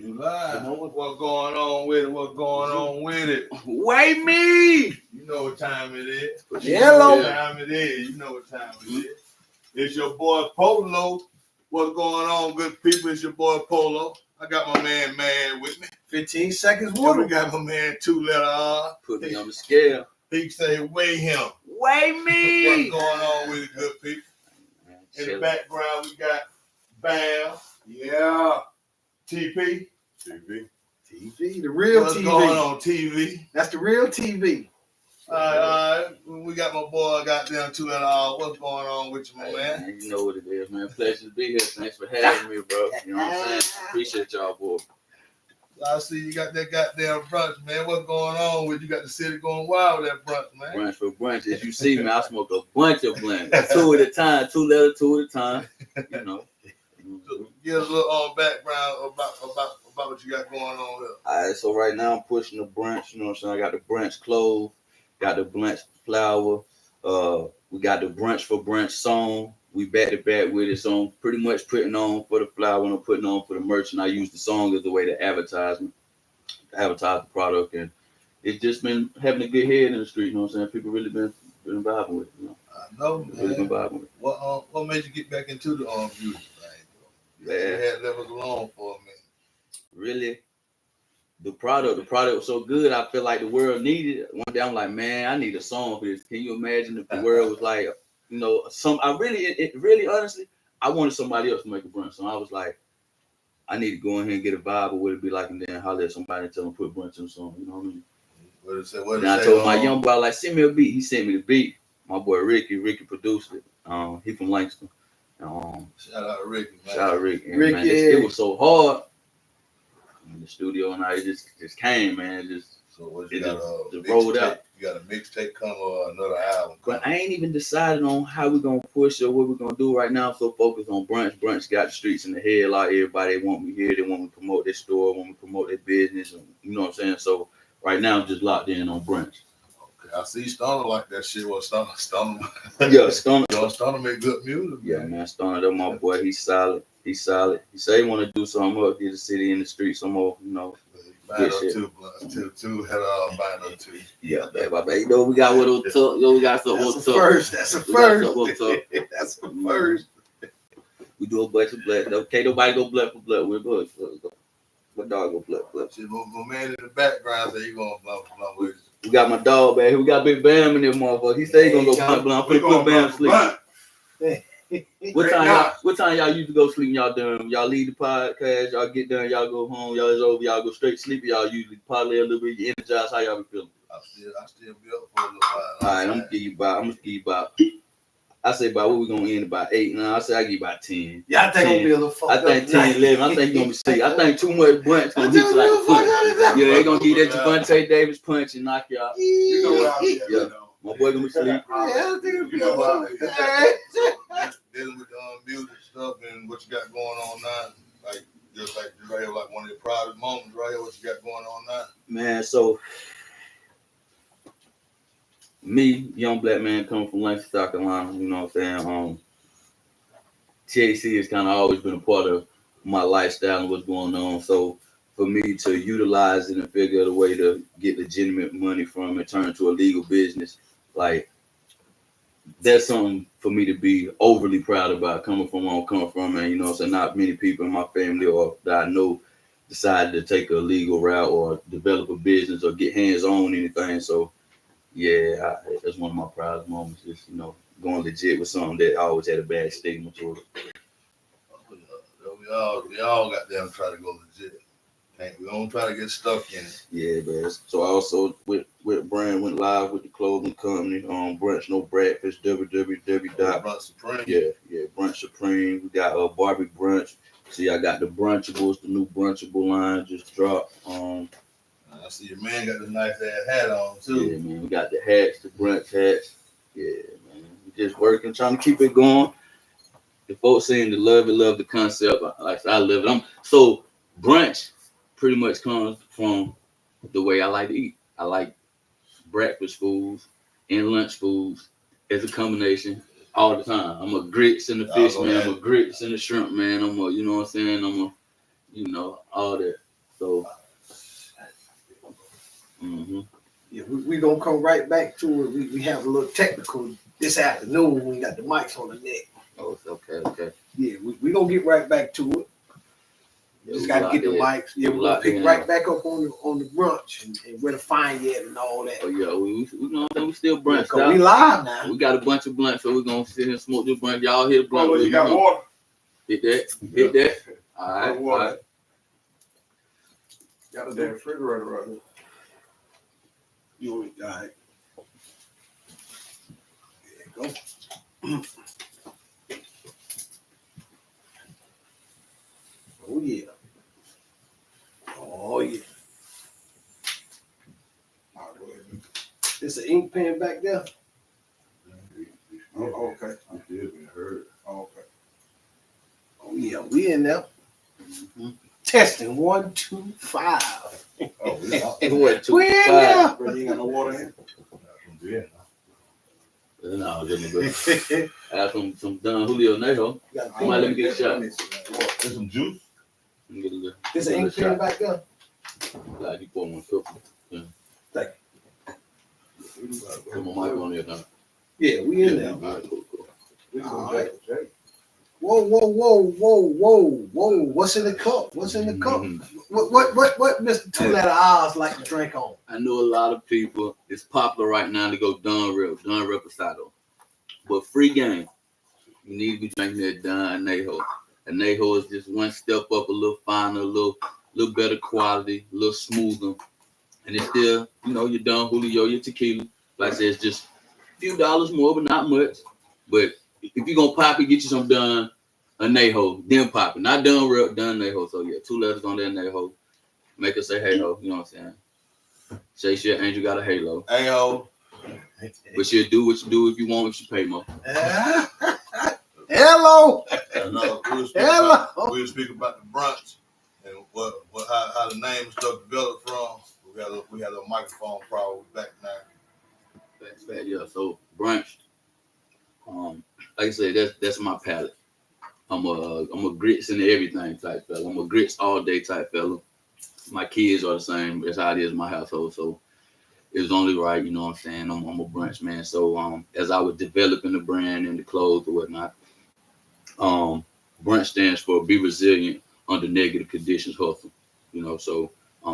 You live. You know what's going on with it? What's going on with it? Wait me! You know what time it is. Hello. You know what time it is. You know what time it is. It's your boy Polo. What's going on, good people? It's your boy Polo. I got my man Mad with me. 15 seconds with him. We got my man 2lettaz. Put me on the scale. He say, weigh him. Weigh me! What's going on with it, good people? In the background, we got Bam. Yeah. TP. TV, the real What's TV. What's going on TV? That's the real TV. All right. We got my boy, goddamn 2lettaz. What's going on with you, my man? You know what it is, man. Pleasure to be here. Thanks for having me, bro. You know what I'm saying? Appreciate y'all, boy. I see you got that goddamn brunch, man. What's going on with you? Got the city going wild with that brunch, man. Brunch for brunch. As you see, man, I smoke a bunch of blends. 2 at a time, 2 letters, 2 at a time. You know. So give us a little background about what you got going on here. All right, so right now I'm pushing the brunch. You know what I'm saying? I got the brunch clove, got the brunch flour. We got the brunch for brunch song. We back to back with it, so I'm pretty much putting on for the flower and I'm putting on for the merch, and I use the song as a way to advertise the product, and it's just been having a good head in the street. You know what I'm saying? People really been vibing with it. You know? I know, man. Really been vibing with it. What made you get back into the music thing? You had levels alone for a minute. Really, the product was so good. I feel like the world needed it. One day I'm like, man, I need a song for this. Can you imagine if the world was like, you know, really honestly, I wanted somebody else to make a brunch. So I was like, I need to go in here and get a vibe of what it'd be like, and then holler at somebody and tell them put brunch in the song. You know what I mean? Then I told my young boy, like, send me a beat. He sent me the beat. My boy Ricky produced it. He from Langston. Shout out to Ricky, man. Shout out to Ricky. And, man, it was so hard in the studio, and it just came, man. So what you got? Rolled out. You got a mixtape coming or another album? But I ain't even decided on how we're gonna push or what we're gonna do right now. I'm so focused on brunch. Brunch got the streets in the head. Like everybody want me here. They want me to promote their store, want me to promote their business, and you know what I'm saying. So right now I'm just locked in on brunch. Okay, I see Stoner like that shit. Well, Stoner. Yeah, Stoner. Stoner make good music. Yeah, man. Stoner, that my boy. He's solid. He say he want to do something up, get the city in the street some more. You know. Two had buying up two. Yeah, baby. You know we got what on top. Yo, we got something on top. That's a first. That's a first. We do a bunch of blood. Okay, nobody go blood for blood. We're good. My dog go blood. See, my man in the background say you going blunt with us. We got my dog back here. We got Big Bam in there, motherfucker. He say he gonna go blunt. I'm finna put Bam to sleep. What time y'all used to go sleep? Y'all done? Y'all leave the podcast. Y'all get done. Y'all go home. Y'all is over. Y'all go straight to sleep. Y'all usually parlay a little bit. You energize. How y'all be feeling? I still be up for a little while. All right, I'm gonna give you about. I say about what we gonna end about 8. Now I say I give you about 10. Yeah, I think gonna be a little fucked up. I think 10, 11. I think you gonna be sick. I think too much brunch gonna hit you like a punch. Yeah, they gonna give you that Javante Davis punch and knock you out. Yeah. My boy gonna be asleep. Yeah, I think it'll be dealing with music stuff and what you got going on now, like right here, like one of your proudest moments, right here. What you got going on now, man? So me, young black man, coming from Langston, South Carolina. You know what I'm saying? THC has kind of always been a part of my lifestyle and what's going on. So for me to utilize it and figure out a way to get legitimate money from it, turn into a legal business, like that's something for me to be overly proud about, coming from where I'm coming from. And you know what I'm saying, not many people in my family or that I know decided to take a legal route or develop a business or get hands on anything. So yeah, that's one of my proudest moments, just, you know, going legit with something that always had a bad stigma to it. We all got them try to go legit. We don't try to get stuck in it. Yeah, man. So I also with brand went live with the clothing company, Brunch No Breakfast, www. Brunch Supreme. Yeah, Brunch Supreme. We got Barbie Brunch. See, I got the Brunchables, the new Brunchable line just dropped. I see your man got the nice ass hat on too. Yeah, man. We got the hats, the brunch hats. Yeah, man. We just working, trying to keep it going. The folks seem to love the concept. Like I love it. So brunch pretty much comes from the way I like to eat. I like breakfast foods and lunch foods as a combination all the time. I'm a grits and the fish man. I'm a grits and the shrimp man. I'm a, you know what I'm saying? I'm a, you know, all that. So, Yeah, we gonna come right back to it. We have a little technical this afternoon. We got the mics on the neck. oh, okay. Yeah, we gonna get right back to it. Just gotta get the mics. Yeah, we're gonna pick right back up on the brunch and where to find you at and all that. Oh yeah, we still brunch. Yeah, we live now. We got a bunch of blunts, so we're gonna sit here and smoke this blunt. Y'all hear the blunt? Oh, you got water? Hit that. All right, all right. Got a damn refrigerator right here. You all right? There you go. Oh yeah. Oh yeah. There's an ink pen back there. Oh, okay. Oh, okay. Oh yeah, we in there. Testing 1, 2, 5. Oh, we out. We in there. Bro, you ain't got no water in? No, just a bit. I have some Don Julio Nejo. Come on, let me get a shot. There's some juice. Let me get a little. There's an ink pen back there. Glad you pour one cup. Yeah. Thank you. Put my mic on there now. Yeah, we in there. All right, cool. All right. Whoa. What's in the cup? What's in the cup? What Mr. 2lettaz like to drink on? I know a lot of people, it's popular right now to go Don Reposado. But free game, you need to be drinking that Don Anejo. Anejo is just one step up, a little finer, a little better quality, a little smoother. And it's still, your Don Julio, your tequila. Like I said, it's just a few dollars more, but not much. But if you're going to pop it, get you some Don Anejo, then pop it. Not Don Anejo. So yeah, 2 letters on that Anejo. Make her say hey ho, you know what I'm saying? Say shit, Angel got a halo. Hey ho. But she'll do what you do if you want, if she pay more. Hello. No, we'll speak about the brunch and how the name and stuff developed from. We had a microphone problem. We're back now. That's bad, yeah. So brunch. Like I said, that's my palate. I'm a grits and everything type fella. I'm a grits all day type fella. My kids are the same. That's how it is in my household. So it was only right, you know what I'm saying? I'm a brunch man. So as I was developing the brand and the clothes or whatnot, brunch stands for be resilient under negative conditions, hustle. So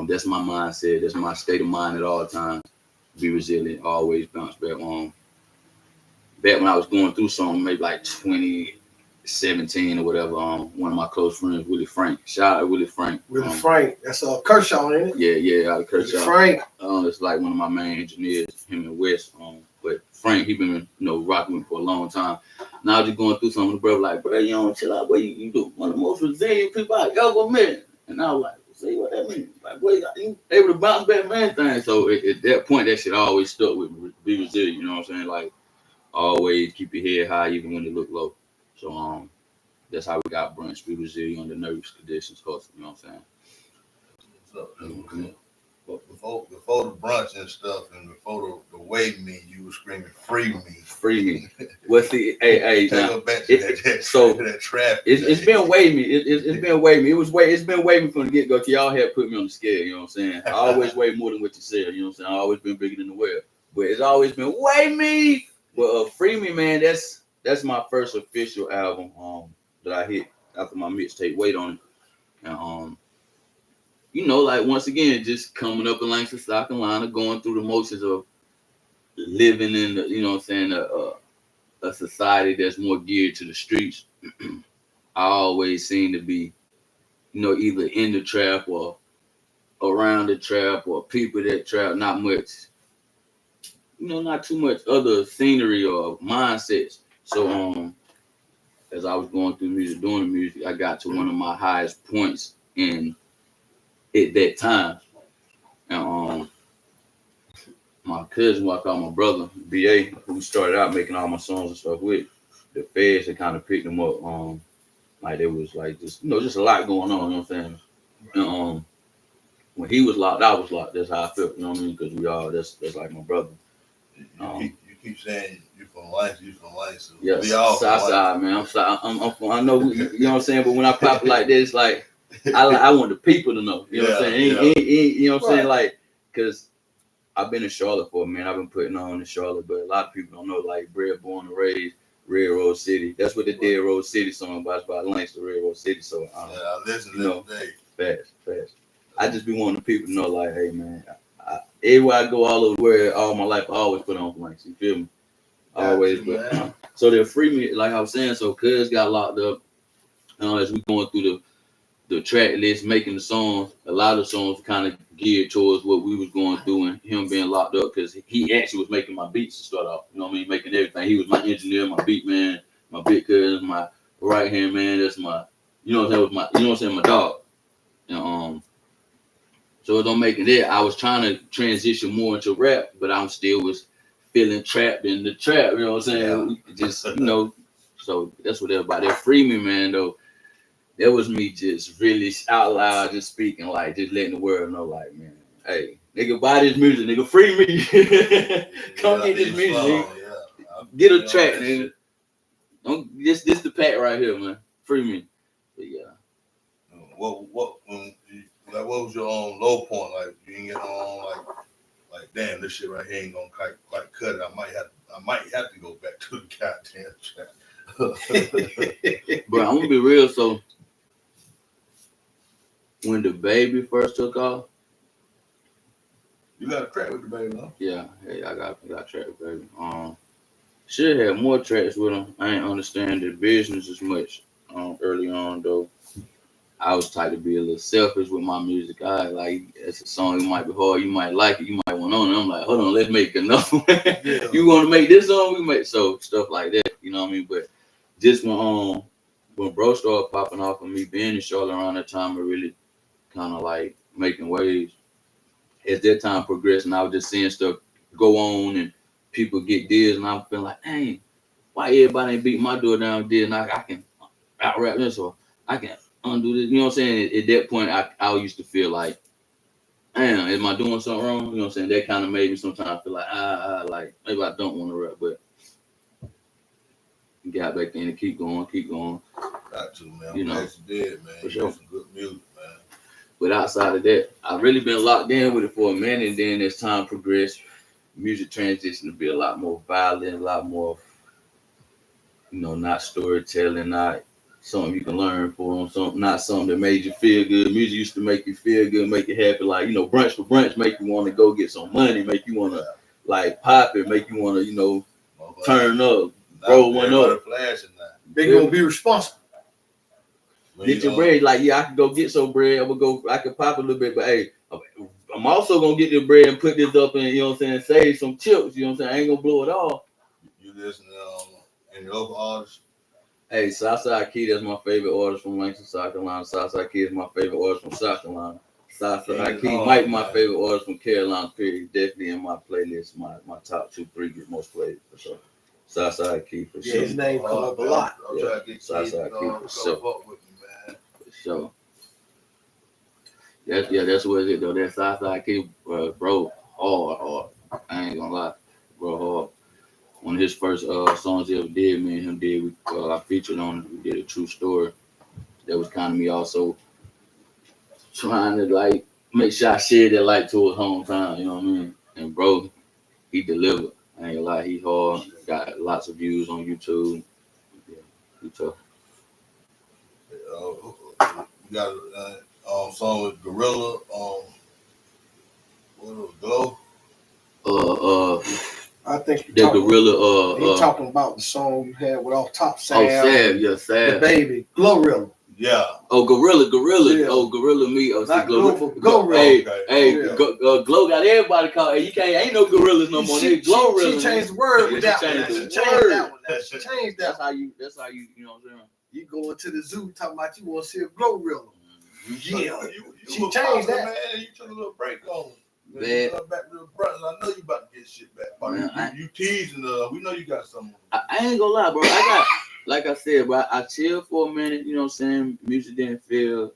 that's my mindset. That's my state of mind at all times. Be resilient, always bounce back. Back when I was going through something, maybe like 2017 or whatever, one of my close friends, Willie Frank. Shout out Willie Frank. Willie Frank, that's Kershaw, ain't it? Yeah, out of Kershaw. Willie Frank. It's like one of my main engineers, him and Wes. But Frank, he been rocking with me for a long time. Now I was just going through something, the brother like, bro, chill out, boy, you do one of the most resilient people I ever met. And I was like, see what that means? Like, boy, you able to bounce back from anything. So at that point, that shit always stuck with me. Be resilient, you know what I'm saying? Like, always keep your head high even when it look low. So that's how we got brunch. Be resilient under nervous conditions, hustle, you know what I'm saying? But before the brunch and stuff, and before the wave me, you were screaming, "Free me, free me." Well, see, hey, now, back to that traffic. It's been waving me. It's been waving me. It's been waving from the get go. Y'all had put me on the scale. You know what I'm saying? I always weigh more than what you said. You know what I'm saying? I always been bigger than the whale, but it's always been wave me. Well, free me, man. That's my first official album that I hit after my mixtape. Wait on it, and like once again, just coming up in Langston, South Carolina, going through the motions of living in the, you know what I'm saying, a society that's more geared to the streets. I always seem to be, either in the trap or around the trap or people that trap. Not much, not too much other scenery or mindsets. So as I was going through music, doing the music, I got to one of my highest points at that time. And my cousin, who I call my brother, BA, who started out making all my songs and stuff with, the feds had kind of picked him up. Like there was like just a lot going on, you know what I'm saying? And when he was locked, I was locked. That's how I felt, you know what I mean? Because we all that's like my brother. You keep saying you from Langston, Yeah, we all Southside, man. I'm I know, you know what I'm saying? But when I pop it like this, like I want the people to know. You know what I'm saying? You know what I'm saying? Right. Like, cause I've been in Charlotte for a minute. I've been putting on in Charlotte, but a lot of people don't know. Like, bred, born, and raised, Railroad City. That's what the Dead Road City song was by Langston Railroad City. So I listen you every day. fast. I just be wanting the people to know, like, hey man, everywhere I go all over the world, all my life, I always put on Langston. You feel me? Always. But so they'll free me, like I was saying. So Cuz got locked up. As we going through the track list, making the songs, a lot of songs kind of geared towards what we was going through and him being locked up because he actually was making my beats to start off. You know what I mean? Making everything. He was my engineer, my beat man, my big cousin, my right hand man. That's my, you know what I'm saying? Was my, you know what I'm saying? My dog. And so it don't make it there. I was trying to transition more into rap, but I'm still was feeling trapped in the trap. You know what I'm saying? Yeah. Just so that's what everybody. They free me, man. Though. That was me just really out loud, just speaking, like, just letting the world know, like, man, hey, nigga, buy this music, nigga, free me. Come get this music, nigga. Get a track, nigga. Don't, this the pack right here, man. Free me. But yeah. What was your low point? Like, you ain't get on, like, damn, this shit right here ain't gonna quite cut it. I might have to go back to the goddamn track. Bro, I'm gonna be real, so when the baby first took off, you got a track with the baby, huh? Yeah, hey, I got a track with baby. Should have more tracks with him. I ain't understand the business as much early on though. I was trying to be a little selfish with my music. I like it's a song, it might be hard, you might like it, you might want on. And I'm like, hold on, let's make another one. Yeah. You want to make this song? We make so stuff like that. You know what I mean? But just when bro started popping off and me being in Charlotte around that time, I really kind of like making waves. As that time progressed, and I was just seeing stuff go on and people get deals, and I'm feeling like, dang, why everybody ain't beat my door down there, and I can out rap this or I can undo this. You know what I'm saying? At that point, I used to feel like, damn, am I doing something wrong? You know what I'm saying? That kind of made me sometimes feel like, like maybe I don't want to rap, but got back in and keep going. Got to, man. You know, you did, man. For you sure. Some good music, man. But outside of that, I've really been locked in with it for a minute. And then as time progressed, music transitioned to be a lot more violent, a lot more, not storytelling, not something you can learn from, not something that made you feel good. Music used to make you feel good, make you happy. Like, brunch for brunch, make you want to go get some money, make you want to like pop it, make you want to, turn up, roll one up. They gonna be responsible. Get your bread. Like, I can go get some bread. I can pop a little bit, but hey, I'm also gonna get the bread and put this up and, save some chips. You know what I'm saying? I ain't gonna blow it all. You listen to any local artists? Hey, Southside Key, that's my favorite artist from Langston, South Carolina. Southside Key is my favorite artist from South Carolina. Southside Key might be my favorite artist from Carolina, period. Definitely in my playlist, my top 2-3 get most played for sure. Southside Key for sure. His name come up a lot. Southside Key for sure. So that's what it is though. That Southside Kid, bro, hard. I ain't gonna lie, bro, hard. One of his first songs he ever did, me and him did. I featured on it. We did a true story. That was kind of me also trying to like make sure I shared that light to his hometown. You know what I mean? And bro, he delivered. I ain't gonna lie, he hard. Got lots of views on YouTube. Yeah, he tough. You got a song with Gorilla, Glow. I think the Gorilla. He talking about the song you had with off top Sam. Oh, Sam, yeah, Sam. The baby, Glorilla. Yeah. Oh, Gorilla. Yeah. Oh, Gorilla me. Oh, not Glorilla. Hey, Glow got everybody called. Hey, ain't no gorillas no more. They Glorilla. She changed the word with that one. She changed that one. She changed that. That's how you know what I'm saying? You go into the zoo talking about you want to see a Glorilla. Yeah. She changed that. Man, you took a little break on. Man. Back to the Brunch. I know you about to get shit back. Man, you teasing we know you got something. I ain't gonna lie, bro. I got, like I said, bro, I chilled for a minute, you know what I'm saying? Music didn't feel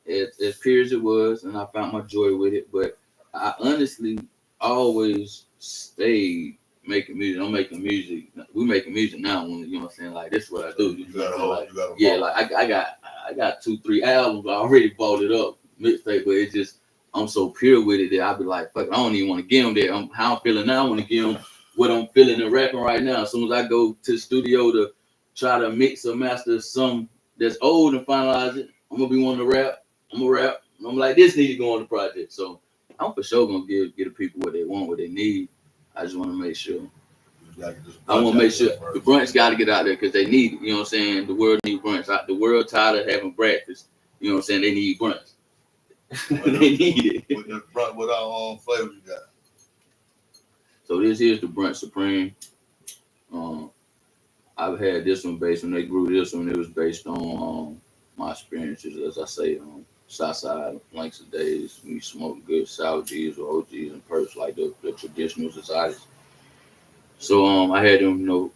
as pure as it was, and I found my joy with it. But I honestly always stayed making music. I'm making music. We making music now. When you know what I'm saying, like this is what I do. You gotta Yeah, like I got 2-3 albums. I already bought it up, mixtape, but it's just I'm so pure with it that I be like, fuck, I don't even want to give them that. How I'm feeling now. I want to give them what I'm feeling and rapping right now. As soon as I go to the studio to try to mix or master some that's old and finalize it, I'm gonna be wanting to rap. I'm gonna rap. I'm like, this need to go on the project. So I'm for sure gonna give the people what they want, what they need. I just want to make sure. I want to make sure the brunch got to get out there because they need it. You know what I'm saying? The world needs brunch. The world tired of having breakfast. You know what I'm saying? They need brunch. They need it. What our flavors you got? So this is the Brunch Supreme. I've had this one based when they grew this one. It was based on my experiences, as I say, Southside, Blanks of Days. We smoke good sour G's or OGs and perks like the traditional societies. So I had them,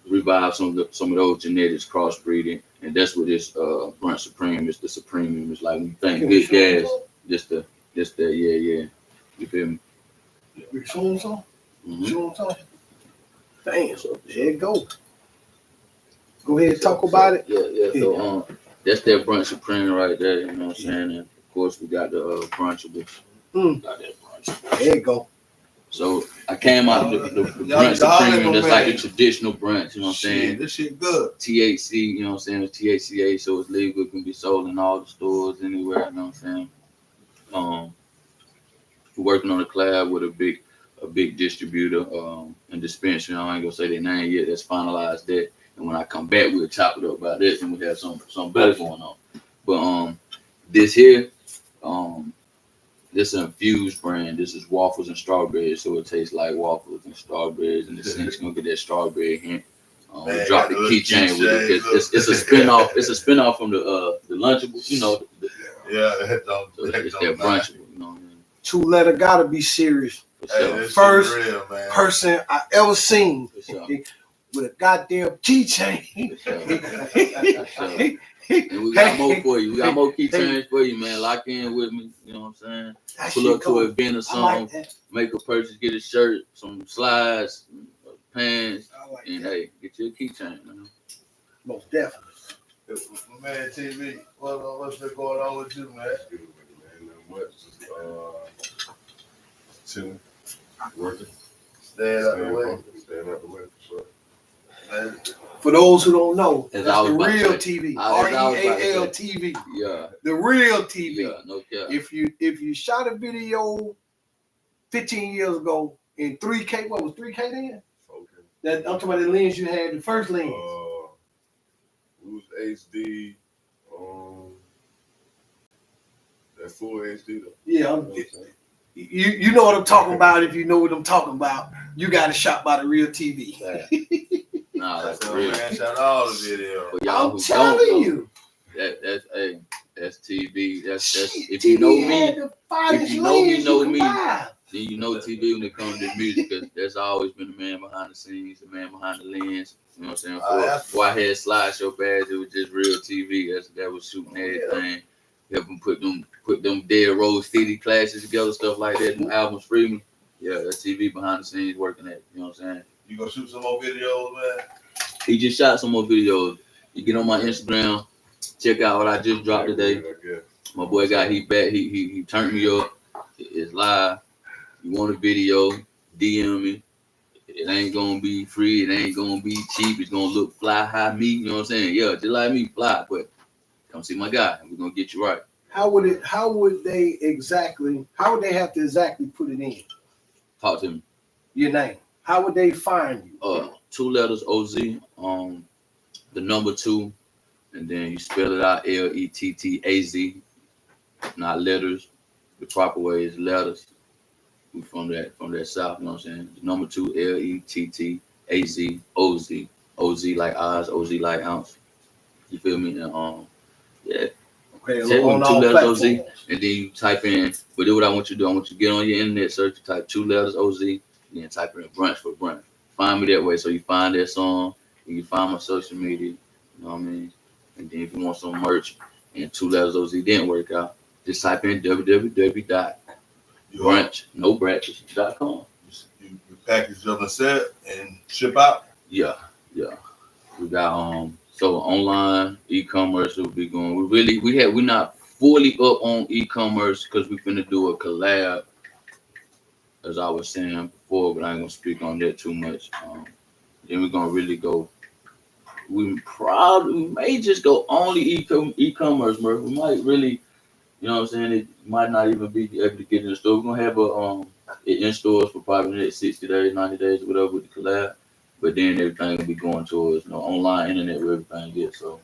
revive some of those genetics, crossbreeding, and that's what this Brunch Supreme is. The Supreme is like when you think good gas, just the yeah. You feel me? You showing some? Mm-hmm. Showing some? Damn, so there it go. Go ahead and talk about it. Yeah. So that's that Brunch Supreme right there. You know what I'm saying? And of course we got the Brunchables. Got that brunch. There you go. So I came out the Brunch Supreme, that's like the traditional brunch, you know what I'm saying? This shit good. THC, you know what I'm saying? It's THCA, so it's legal, it can be sold in all the stores, anywhere, you know what I'm saying? We're working on a collab with a big distributor and dispensary. I ain't gonna say their name yet, that's finalized that. And when I come back, we'll chop it up about this and we have some better going on. But this here, this is an infused brand. This is waffles and strawberries, so it tastes like waffles and strawberries. And the scent's gonna get that strawberry hint. We dropped the keychain with it because it's a spinoff. It's a spinoff from the Lunchables, you know. It's that Brunchable, you know what I mean? 2lettaz gotta be serious. Hey, first real, person I ever seen sure. with a goddamn keychain. And we got more for you. We got more keychains for you, man. Lock in with me. You know what I'm saying? Pull up to an event or something. Like make a purchase, get a shirt, some slides, pants, and hey, get your keychain, man. Most definitely. Man, TV, what's been going on with you, man? Chilling, working, staying out the way, for sure. For those who don't know, that's the real TV, REAL TV. Yeah, the real TV. Yeah, no cap. If you shot a video 15 years ago in 3K, what was 3K then? Okay. That I'm talking about the lens you had, the first lens. It was HD. That full HD though. Yeah, you know what I'm talking about. If you know what I'm talking about, you got to shop by the real TV. Nah, that's real. Man, shout all the video. For y'all I'm telling you, that's TV. That's if TV you know me, if you know me, then you know TV when it comes to music, because there's always been the man behind the scenes, the man behind the lens. You know what I'm saying? Before I had slideshow badge, it was just real TV. That was shooting everything. Help them put them Dead Rose CD classes together, stuff like that. Them albums free me. Yeah, that's TV behind the scenes working at. You know what I'm saying? You gonna shoot some more videos, man? He just shot some more videos. You get on my Instagram, check out what I just dropped today. My boy got heat back. He turned me up. It's live. You want a video? DM me. It ain't gonna be free. It ain't gonna be cheap. It's gonna look fly, high, me. You know what I'm saying? Yeah, just like me, fly. But come see my guy, and we're gonna get you right. How would they have to exactly put it in? Talk to me. Your name. How would they find you? 2lettaz OZ, the number 2, and then you spell it out LETTAZ, not letters. The proper way is letters. We from that south, you know what I'm saying? The number 2, LETTAZ, OZ. OZ like Oz, OZ like ounce. You feel me? And yeah. Okay, on 2lettaz OZ, and then you type in. But do what I want you to do. I want you to get on your internet search, type 2lettaz OZ, and then type in Brunch for Brunch. Find me that way, so you find that song, and you find my social media. You know what I mean? And then if you want some merch, and 2lettaz OZ didn't work out, just type in www.brunch.com. You package up and set and ship out? Yeah. We got so online e-commerce will be going. We're not fully up on e-commerce because we're gonna do a collab, as I was saying before, but I ain't gonna speak on that too much. Then we're gonna really go. We may just go only e-commerce, bro. We might really, you know what I'm saying? It might not even be able to get in the store. We're gonna have it in stores for probably the next 60 days, 90 days, or whatever with the collab. But then everything will be going towards online internet where everything gets. So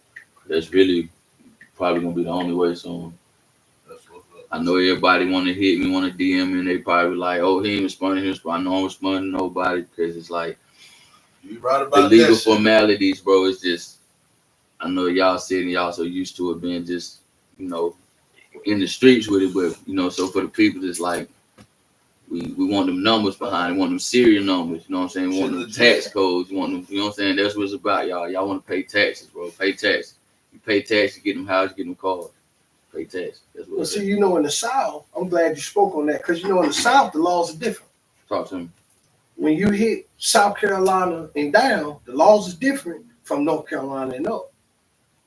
that's really probably gonna be the only way soon. That's what's up. I know everybody want to hit me, want to DM me, and they probably like, "Oh, he ain't responding." I know I'm responding to nobody because it's like You right the about legal that shit. formalities, bro. It's just I know y'all sitting, y'all so used to it being just in the streets with it, but so for the people, it's like we want them numbers behind, we want them serial numbers, you know what I'm saying? We want them tax codes, we want them, you know what I'm saying? That's what it's about, y'all. Y'all want to pay taxes, bro. Pay taxes. You pay taxes, you get them houses, get them cars. Pay taxes. That's what. Well, see, in the South, I'm glad you spoke on that because in the South, the laws are different. Talk to me. When you hit South Carolina and down, the laws is different from North Carolina and up,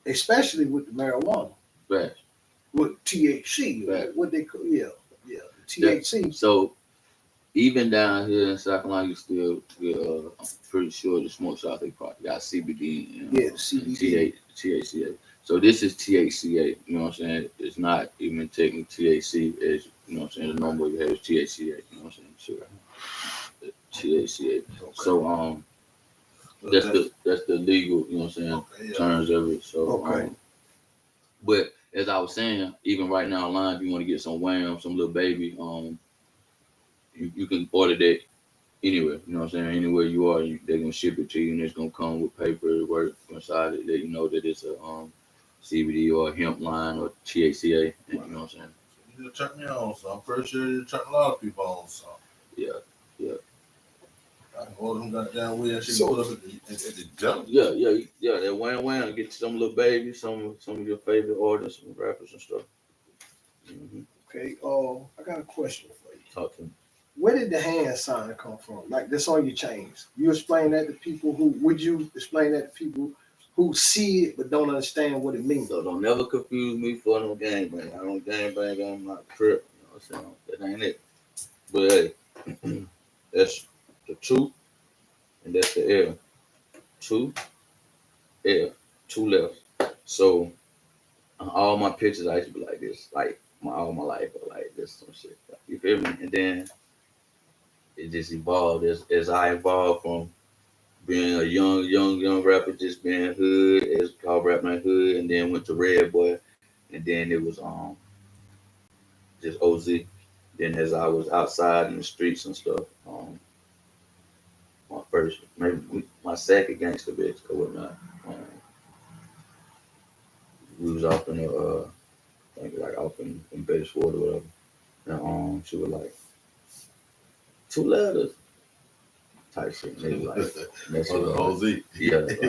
especially with the marijuana. Right. With THC, right. What they call, THC. So even down here in South Carolina, you still, I'm pretty sure the smoke shop they probably got CBD and, the CBD. THCA. So this is THCA, you know what I'm saying? It's not even technically THC as, you know what I'm saying, the normal you have is THCA, you know what I'm saying? Sure. THCA. Okay. So that's the legal, you know what I'm saying, terms of it. So but as I was saying, even right now online, if you want to get some wham, some little baby, you can order that anywhere, you know what I'm saying? Anywhere you are, they're gonna ship it to you, and it's gonna come with paperwork inside it that you know that it's a CBD or a hemp line or THCA, and you know what I'm saying? You just turn me on, so I'm pretty sure you turn a lot of people on, so. Yeah. I can order them goddamn weed and shit put up at the jump. Yeah. That wham, get some little baby, some of your favorite artists, some rappers and stuff. Mm-hmm. Okay. I got a question for you. Talk to me. Where did the hand sign come from? Like this on your chains. You explain that to people who see it but don't understand what it means? So don't never confuse me for no gangbang. I don't gangbang. I'm not trip. You know what I'm saying? That ain't it. But hey, that's the truth, and that's the L. 2 L, 2 left. So all my pictures, I used to be like this, like all my life, or like this, some shit. You feel me? And then it just evolved as I evolved from being a young rapper, just being hood, as called Rap Night Hood, and then went to Red Boy, and then it was just OZ. Then as I was outside in the streets and stuff, my second gangster bitch or whatnot, we was off in off in Bakersfield or whatever, and she was like 2lettaz. Type shit. They was like, that's on the OZ. Yeah, like,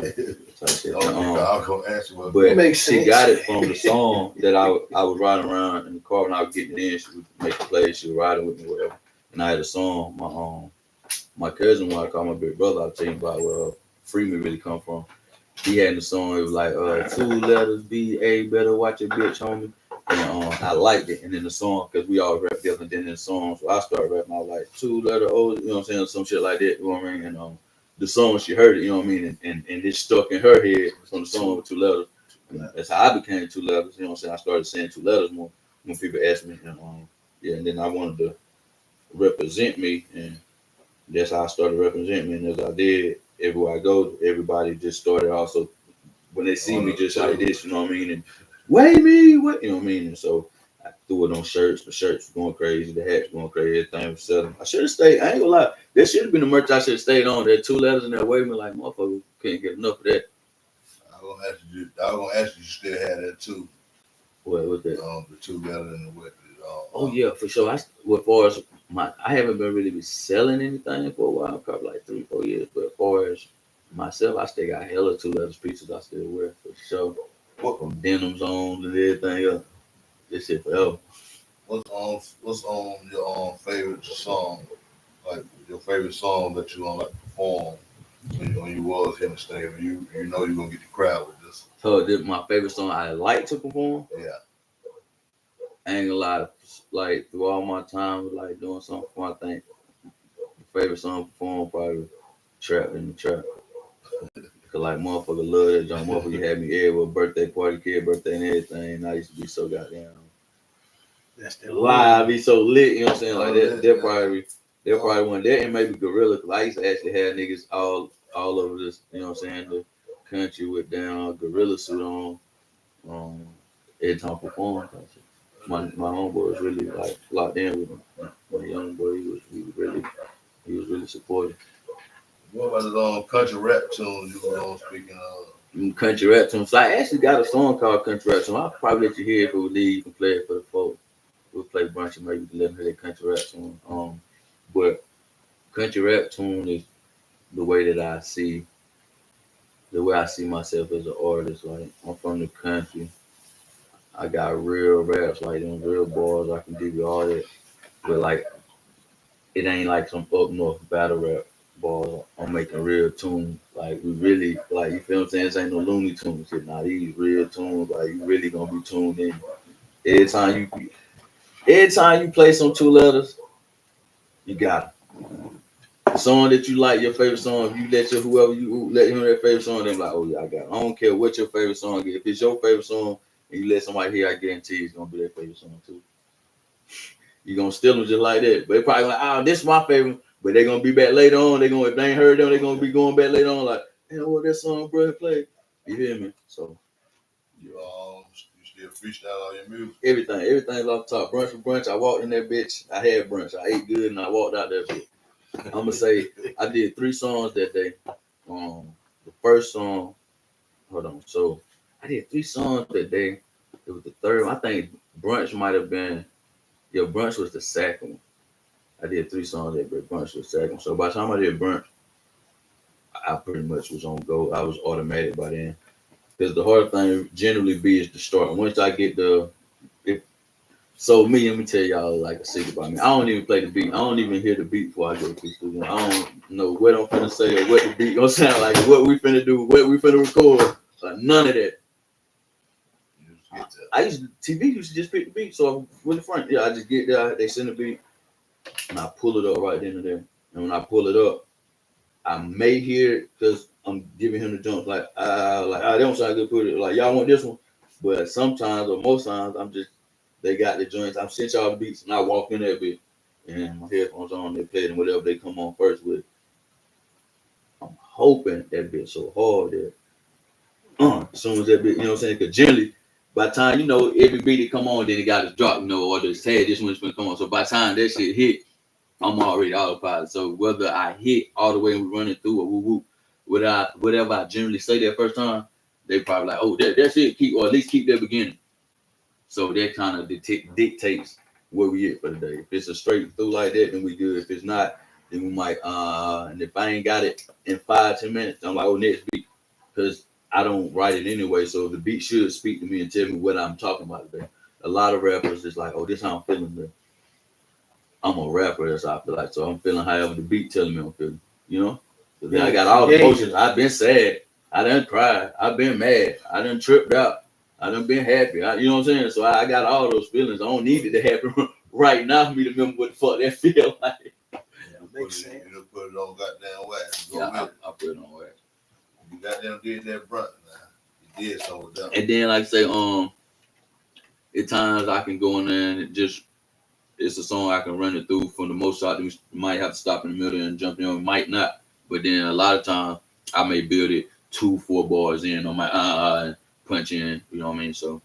type shit. I was gonna ask you what. But she got it from the song that I was riding around in the car when I was getting in. She would make the play. She was riding with me, whatever. And I had a song. My cousin, when I call my big brother, I'll tell you about where Free Me really come from. He had the song. It was like 2lettaz B.A. Better watch your bitch, homie. And I liked it. And then the song, because we all rap together, and then in the song, so I started rapping. I was like 2lettaz, you know what I'm saying, some shit like that. You know what I mean? And the song, she heard it, you know what I mean, and it stuck in her head from the song with 2lettaz. That's how I became 2lettaz. You know what I'm saying? I started saying 2lettaz more when people asked me, and and then I wanted to represent me, and that's how I started representing me. And as I did, everywhere I go, everybody just started also when they see me just like this, you know what I mean? And wait me, what, you know what I mean? And so I threw it on shirts. The shirts were going crazy. The hats were going crazy. Everything was selling. I should have stayed. I ain't gonna lie. That should have been the merch I should have stayed on. That 2lettaz and that wait me, like, motherfucker, can't get enough of that. I was gonna ask you still had that too. What was that? The 2lettaz and the what? Oh yeah, for sure. As far as I haven't been really selling anything for a while, probably like 3-4 years. But as far as myself, I still got hella 2lettaz pieces I still wear for sure. From denim zones and everything else. This shit forever. What's on your favorite song like your favorite song that you want to like perform when you was in the stadium, you know you're gonna get the crowd with this. So this my favorite song I like to perform. Yeah. I ain't gonna lie, like through all my time with like doing something for I think the favorite song to perform probably Trap in the Trap. Cause like motherfucker love that jump, motherfucker had me everywhere, birthday party, kid birthday and everything. And I used to be so goddamn That's the live, be so lit, you know what I'm saying? Like that Yeah. probably one that and maybe Gorilla, cause I used to actually have niggas all over this, you know what I'm saying, the country with down Gorilla suit on, every time I perform. My homeboy was really like locked in with him. My young boy, he was really supportive. What about the country rap tunes you were speaking of? Country rap tunes. So I actually got a song called Country Rap Tune. I'll probably let you hear it if we leave. You can play it for the folks. We'll play Brunch and maybe you can let them hear that country rap tune. But country rap tune is the way that I see myself as an artist. Like I'm from the country. I got real raps, like them real bars. I can give you all that. But like it ain't like some up north battle rap bars. I'm making real tunes. Like we really like you feel what I'm saying? This ain't no Looney Tunes shit. Now these real tunes, like you really gonna be tuned in. Every time you play some 2lettaz, you got it. The song that you like, your favorite song, if you let whoever you let him their favorite song, they're like, oh yeah, I got it. I don't care what your favorite song is. If it's your favorite song and you let somebody hear, I guarantee it's gonna be their favorite song too. You're gonna steal them just like that. But they probably like, oh, this is my favorite. But they're gonna be back later on. If they ain't heard them, they're gonna be going back later on, like, hey, what that song, bro, play? You hear me? So You still freestyle all your music? Everything's off the top. Brunch for brunch. I walked in that bitch. I had brunch. I ate good and I walked out there bitch. I'm gonna say I did 3 songs that day. The first song, hold on. So I did 3 songs that day. It was the third one. I think brunch might have been. Yeah, brunch was the second one. I did 3 songs that day. Brunch was the second one. So by the time I did brunch, I pretty much was on go. I was automatic by then. Because the hard thing generally be is the start. Once I get so let me tell y'all like a secret about me. I don't even play the beat. I don't even hear the beat before I go to the studio. I don't know what I'm finna say or what the beat gonna sound like, what we finna do, what we finna record. None of that. TV used to just pick the beat. So with the front, I just get there, they send the beat, and I pull it up right then and there. And when I pull it up, I may hear it because I'm giving him the jump like they don't sound good, put it like y'all want this one. But sometimes or most times they got the joints. I'm sent y'all the beats and I walk in that bit and my headphones on, they play it and whatever they come on first with. I'm hoping that bit so hard that as soon as that bit, you know what I'm saying? Because generally by the time, every beat that come on, then it got to drop, or the say this one's gonna come on. So by the time that shit hit, I'm already autopilot. So whether I hit all the way and we running through or whoop, whatever I generally say that first time, they probably like, oh, that's it, or at least keep that beginning. So that kind of dictates where we at for the day. If it's a straight through like that, then we good. If it's not, then we might, and if I ain't got it in 5-10 minutes, I'm like, oh, next beat. Because I don't write it anyway, so the beat should speak to me and tell me what I'm talking about today. A lot of rappers is like, oh, this is how I'm feeling today. I'm a rapper, that's how I feel like. So I'm feeling however the beat telling me I'm feeling, So then I got all the emotions. I've been sad. I done cried. I've been mad. I done tripped out. I done been happy. You know what I'm saying? So I got all those feelings. I don't need it to happen right now for me to remember what the fuck that feel like. Makes sense. You put it on goddamn wax. I put it on wax. You goddamn did that brunch now. You did something with that. And then like I say, at times I can go in there and it's a song I can run it through from the most shot. You might have to stop in the middle and jump in, might not. But then a lot of times I may build it 2-4 bars in on my and punch in, you know what I mean? So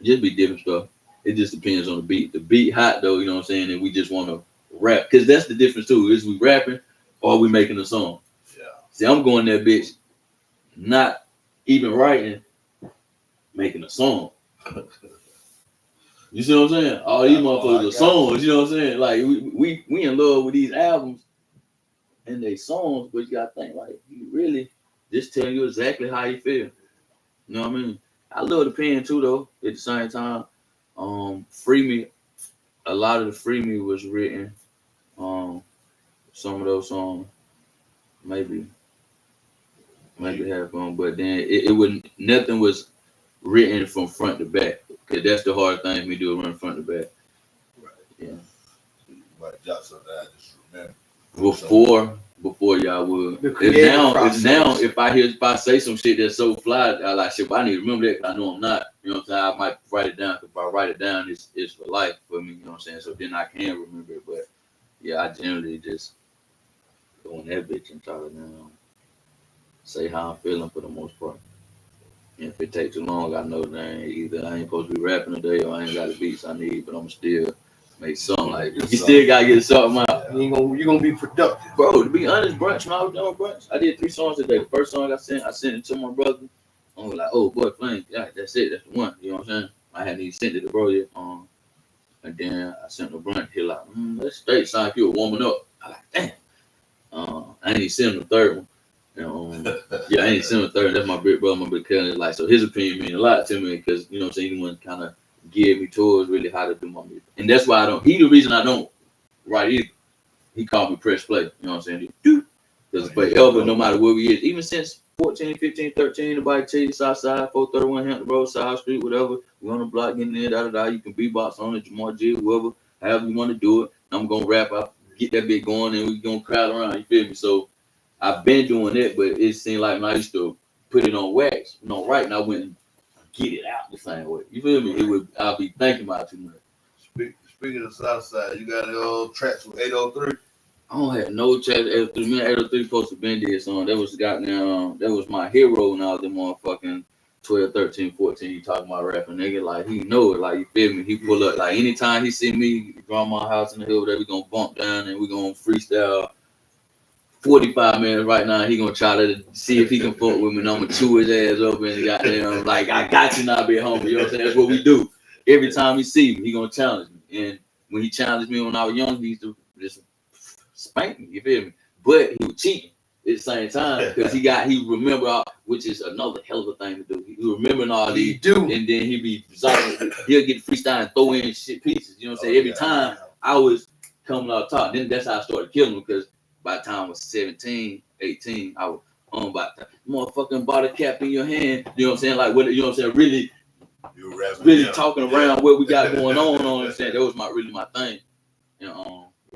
it just be different stuff. It just depends on the beat. The beat hot though, you know what I'm saying? And we just want to rap. Cause that's the difference too. Is we rapping or we making a song. Yeah. See, I'm going there, bitch, not even writing, making a song. You see what I'm saying? All these motherfuckers are songs, you know what I'm saying? Like we in love with these albums and they songs, but you gotta think like you really just telling you exactly how you feel. You know what I mean? I love the pen too though, at the same time. Free Me, a lot of the Free Me was written some of those songs, maybe have fun, but then it wouldn't. Nothing was written from front to back, because that's the hard thing for me to do, run front to back. Right. Yeah. Like jot something I just remember. Before y'all would. The If creative now process. if I say some shit that's so fly, I like shit. But I need to remember that, 'cause I know I'm not. You know what I'm saying? I might write it down. 'Cause if I write it down, it's for life for me. You know what I'm saying? So then I can remember it. But yeah, I generally just go in that bitch and try to say how I'm feeling for the most part. And if it takes too long, I know that either I ain't supposed to be rapping today or I ain't got the beats I need, but I'm still make something like this. You still gotta get something out. You gonna be productive. Bro, to be honest, Brunch, when I was doing Brunch, I did 3 songs today. The first song I sent it to my brother. I was like, oh boy, Flame, yeah, that's it, that's the one. You know what I'm saying? I hadn't even sent it to bro yet. And then I sent the Brunch. He like, that's straight, sound like you were warming up. I like, damn. I ain't even sent him the third one. Yeah, I ain't sent him the third. That's my big brother, my big cousin. Like, so his opinion mean a lot to me, because you know what I'm saying, he the one kind of give me towards really how to do my music. And that's why he the reason I don't write either. He called me press play. You know what I'm saying? Because forever, no matter where we is, even since 14, 15, 13, nobody tell you Southside, 431 Hampton Road, South Street, whatever. We on the block getting in, da. You can beatbox on it, Jamar G, whoever, however you want to do it. I'm gonna rap out, get that bit going, and we gonna crowd around. You feel me? So I've been doing it, but it seemed like when I used to put it on wax, right, and I went and get it out the same way. You feel me? I'll be thinking about it too much. Speaking of Southside, you got any old tracks with 803? I don't have no chat. 803. Me and 803 supposed to been did song. That was that was my hero when I was in motherfucking 12, 13, 14. He talking about rapping, nigga. Like, he know it. Like, you feel me? He pull up. Like, anytime he see me, grandma house in the hill, that we gonna bump down and we gonna freestyle 45 minutes right now. He gonna try to see if he can fuck with me, and I'm gonna chew his ass up and goddamn, like, I got you now, big homie. You know what I'm saying? That's what we do. Every time he see me, he gonna challenge me. And when he challenged me when I was young, he used to just spank me, you feel me? But he was cheating at the same time, because he remember all, which is another hell of a thing to do. He remembering all these, and then he'll get freestyle and throw in shit pieces. You know what I'm saying? Every time I was coming out top, then that's how I started killing him, because by the time I was 17, 18, I was on by the time, motherfucking bottle cap in your hand. You know what I'm saying? Like, what, you know what I'm saying? Really talking around what we got going on. You know what I'm saying? That was really my thing. And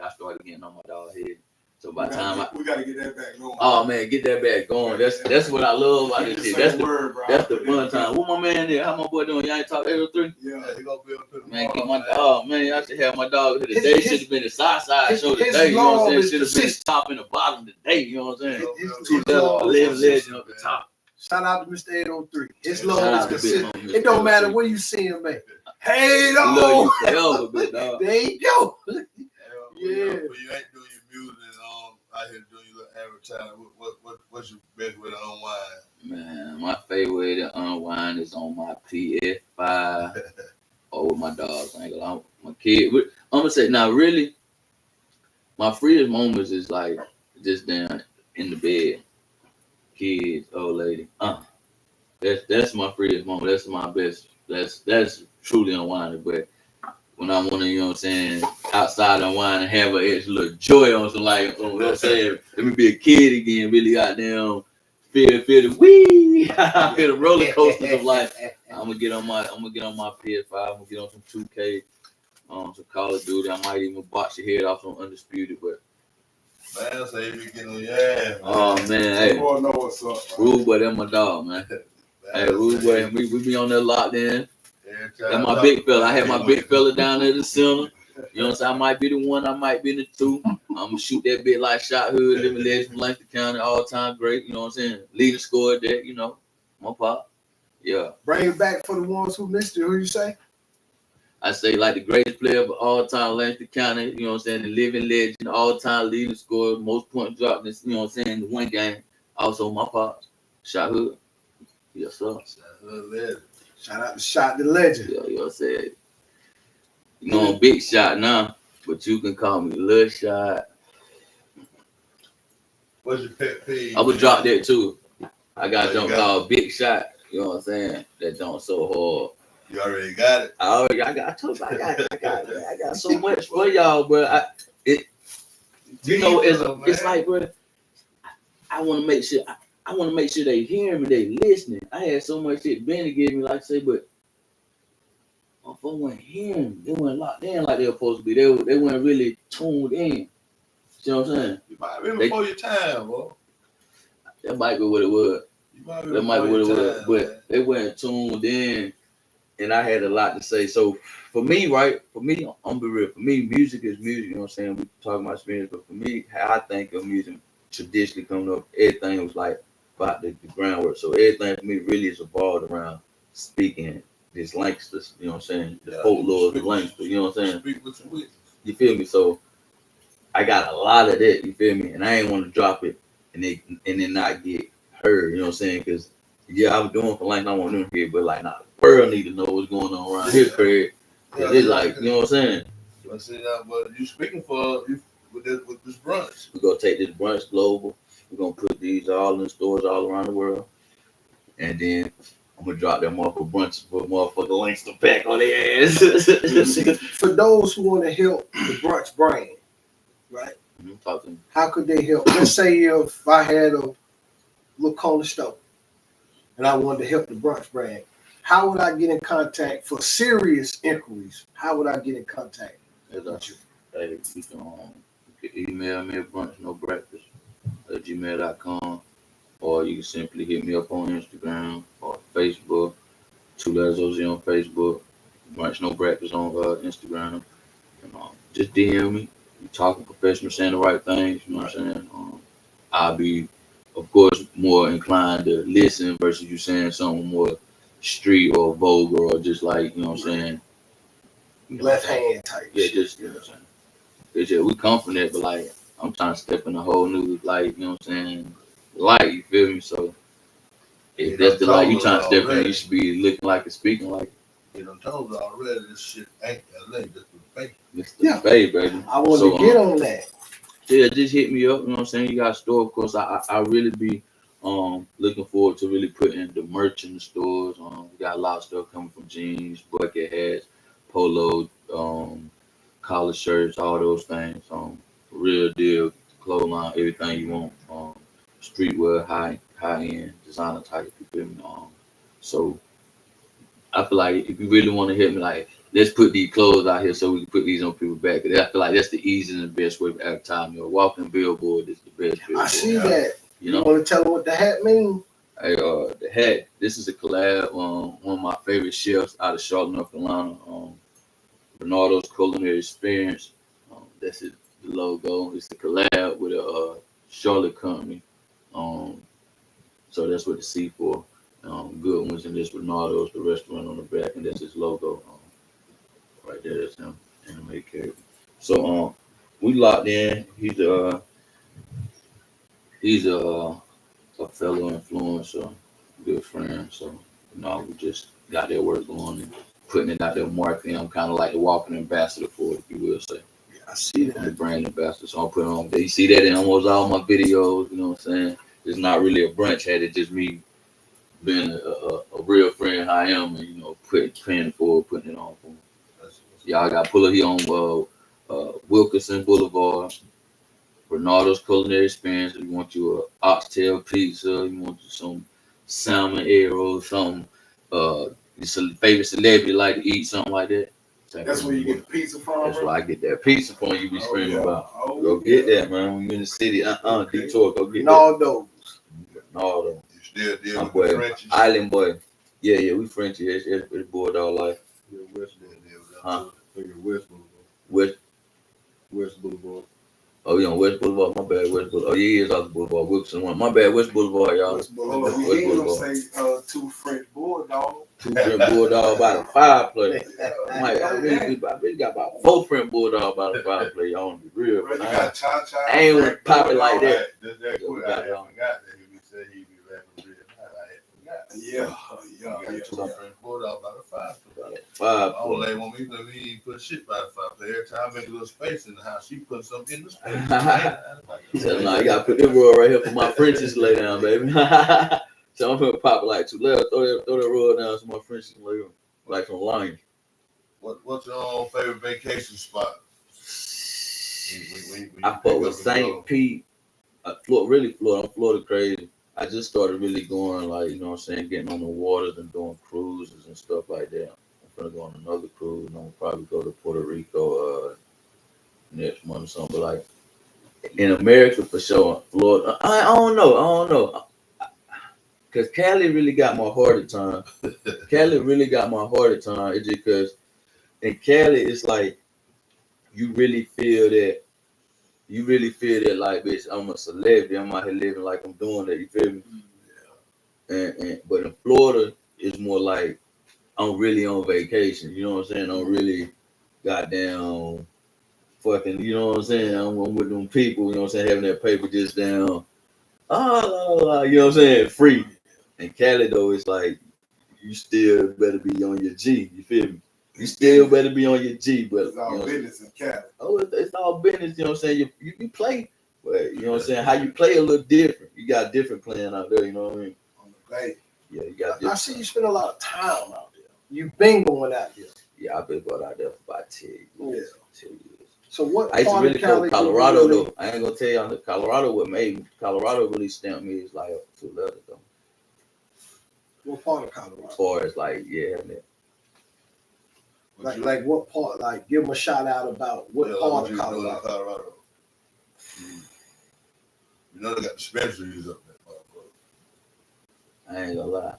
I started getting on my dog head. So by the time we gotta get that back going. Oh man, get that back going. That's what I love about this shit. That's the fun time. What my man there? How my boy doing? Y'all ain't talk 803? Yeah, he gonna be able to man, get my dog, man. I should have my dog here today. Should have been the side show today. You know what I'm saying? Should have been the top and the bottom today. You know what I'm saying? 2 level legend up the top. Shout out to Mr. 803. His love is consistent. It don't matter where you see him, man. Hey, love you forever, big dog. There you go. Yeah. When you ain't doing your music and out here doing your little advertising, what's your best way to unwind? Man, my favorite way to unwind is on my PS5 or with my dogs. I ain't gonna lie, my kid. I'm gonna say now, really, my freest moments is like just down in the bed, kids, old lady. That's my freest moment. That's my best. That's truly unwinding. But when I want to, you know what I'm saying, outside unwind and have a little joy on some, like, you know what I'm saying, let me be a kid again, really goddamn feel the wee, feel the roller coasters of life. I'm gonna get on my PS5. I'm gonna get on some 2K, some Call of Duty. I might even box your head off on Undisputed, but. Man, say you getting on your ass. Oh man, hey, Boy, know what's up, Rude Boy, that's my dog, man. Hey, Rude Boy, we be on that locked in. That's my big fella. I had my big fella down there in the center. You know what I'm saying? I might be the one, I might be the two. I'm gonna shoot that bit like Shot Hood, living legend from Langston County, all time great. You know what I'm saying? Leader scored that, you know. My pop. Yeah. Bring it back for the ones who missed it. Who you say? I say like the greatest player of all time, Langston County. You know what I'm saying? The living legend, all time leader scorer, most points dropped. You know what I'm saying? The one game. Also my pops, Shot Hood. Yes sir. Shot Hood legend. Shout out to Shot the Legend. Yeah, you know what I'm saying? You know, I'm Big Shot now, but you can call me Lil Shot. What's your pet peeve? I would drop that too. I got something called Big Shot. You know what I'm saying? That don't so hard. You already got it. I told you I got so much for y'all, but You know, it's like, bro, I want to make sure. I want to make sure they hear me, they listening. I had so much shit Benny gave me, like I say, but my phone wasn't hearing. They weren't locked in like they were supposed to be. They weren't really tuned in. You know what I'm saying? You might be before your time, bro. That might be what it was. That might be what it was. But they weren't tuned in, and I had a lot to say. So for me, right? For me, I'm be real. For me, music is music. You know what I'm saying? We talking about experience, but for me, how I think of music traditionally coming up, everything was like about the groundwork. So everything for me really is evolved around speaking this Lancaster. You know what I'm saying? The folklore of the Lancaster. You know what I'm saying? Speak with your witness. You feel me? So I got a lot of that. You feel me? And I ain't want to drop it and then not get heard. You know what I'm saying? Because yeah, I was doing for Lancaster. I want them to hear, but like, nah, the world need to know what's going on around here, Craig. Cause it's like, you know what I'm saying? I say that, but you speaking for you with this brunch. We're gonna take this brunch global. We're gonna put these all in stores all around the world. And then I'm gonna drop them off for brunch for motherfucking Langston pack on their ass. For those who want to help the brunch brand, right? Talk to me. How could they help? Let's say if I had a little corner store and I wanted to help the brunch brand, how would I get in contact for serious inquiries? How would I get in contact with you? Hey, you can email me at brunchnobreakfast@gmail.com, or you can simply hit me up on Instagram or Facebook. 2lettaz on Facebook, Brunch No Breakfast on Instagram. And, just DM me. You talking professional, saying the right things. You know what I'm saying? I'll be, of course, more inclined to listen versus you saying something more street or vulgar or just like, you know what I'm saying? Left hand type. Yeah, just, you know what I'm saying? It's just, we come from that, but like, I'm trying to step in a whole new light, you know what I'm saying? Light, you feel me? So, if that's the light you trying to step in, you should be looking like and speaking like it. You know, told already this shit ain't LA, just the fake. It's the Bay, baby. I want to get on that. Yeah, just hit me up. You know what I'm saying? You got a store, of course. I really be looking forward to really putting the merch in the stores. We got a lot of stuff coming from jeans, bucket hats, polo, collar shirts, all those things. Real deal, clothesline, everything you want. Streetwear, high end, designer type. You feel me? So I feel like if you really want to hit me, like, let's put these clothes out here so we can put these on people's back. I feel like that's the easiest and the best way of advertising. Your walking billboard is the best billboard. I see that. You know? You want to tell them what the hat means? Hey, the hat. This is a collab. One of my favorite chefs out of Charlotte, North Carolina. Bernardo's Culinary Experience. That's it. The logo. It's a collab with a Charlotte company. So that's what the C for. Good ones, and this Bernardo's, the restaurant on the back, and that's his logo. Right there, that's him, animated character. So we locked in. He's a fellow influencer, good friend. So we just got that work going and putting it out there, marketing. I'm kind of like the walking ambassador for it, if you will say. Yeah, I see that. I'm the brand ambassador, so I'm putting on. You see that in almost all my videos. You know what I'm saying? It's not really a brunch hat. It's just me being a real friend I am, and paying it forward, putting it on for me. Y'all got to pull it here on Wilkerson Boulevard, Bernardo's Culinary Experience. If you want you a oxtail pizza, you want you some salmon arrows, something. Your favorite celebrity like to eat something like that. That's where you get the pizza from. That's where I get that pizza from. You be screaming about. Oh, Go get that, man. When you in the city, detour, go get Naldo. Naldo. You still deal My with the boy, Frenchies? Island boy. Yeah, we Frenchy. It's bulldog life. Yeah, West Huh? Boulevard. West. West Boulevard. Oh, you on West Boulevard? My bad, West Boulevard. Oh, yeah, he is off the Boulevard. Wilson one. My bad, West Boulevard, y'all. West Hold Boulevard. on, we ain't gonna say 2 French bulldogs. 2 French bulldog by the fireplace. I really got about 4 French bulldog by the fireplace. Y'all want to be real, Bro, but you got Cha-Cha. I ain't want to pop it like that. Just that quick, I forgot that he said he'd be rapping real. Yeah. Bulldog by the five. Five. My old lady want me to put shit by the five. Every time I make a little space in the house, she put something in the space. He said, "No, you gotta put this rug right here for my Frenchies to lay down, baby." So I'm gonna pop it like 2lettaz. Throw that rug down so my Frenchies can lay down, like some lions. What's your favorite vacation spot? I fuck with St. Pete. Florida. I'm Florida crazy. I just started really going, like, you know what I'm saying, getting on the waters and doing cruises and stuff like that. I'm gonna go on another cruise and I'm gonna probably go to Puerto Rico next month or something. But like in America for sure, Florida. I don't know. Cause Cali really got my heart at time. Cali really got my heart at time. It's just because in Cali it's like you really feel that. You really feel that like, bitch, I'm a celebrity. I'm out here living like I'm doing that. You feel me? But in Florida, it's more like I'm really on vacation. You know what I'm saying? I'm really goddamn fucking. You know what I'm saying? I'm with them people. You know what I'm saying? Having that paper just down. You know what I'm saying? Free. In Cali though, it's like you still better be on your G. You feel me? You still better be on your G, but it's all business in Cali. It's all business. You know what I'm saying? You play, but you know what I'm saying? How you play a little different. You got different playing out there. You know what I mean? On the bay. Yeah, you got. I see you spend a lot of time out there. You've been going out there. Yeah, I've been going out there for about 10 years. Yeah. 10 years. So what I used to part really of Cali go Colorado really, though. I ain't gonna tell you on the Colorado what made me. Colorado really stamped me as like 2lettaz though. what part of Colorado? As far as like, yeah, man. Like what part? Like give them a shout out about what part of Like Colorado. Colorado. You know they got dispensaries up there, motherfucker. I ain't gonna lie.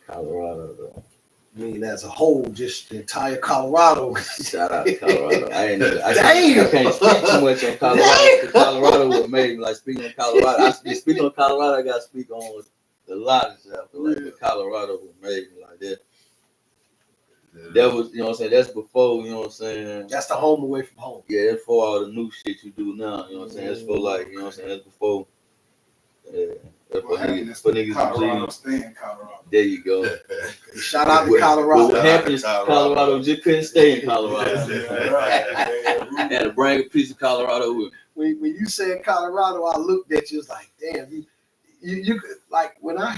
Colorado though. I mean, as a whole, just the entire Colorado. Shout out to Colorado. I can't speak too much on Colorado. Damn. Colorado what made me like speaking on Colorado. Speaking on Colorado, I gotta speak on a lot of stuff. But like Colorado what made me like that. That was, you know what I'm saying, that's before, you know what I'm saying. That's the home away from home. Yeah, that's for all the new shit you do now, you know what I'm saying. That's for like, you know what I'm saying, that's before. That's for niggas Colorado, to stay in Colorado. There you go. Shout out to Colorado. What happened is Colorado just couldn't stay in Colorado. Had to bring a piece of Colorado with me. When you said Colorado, I looked at you, was like, damn, you could, like when I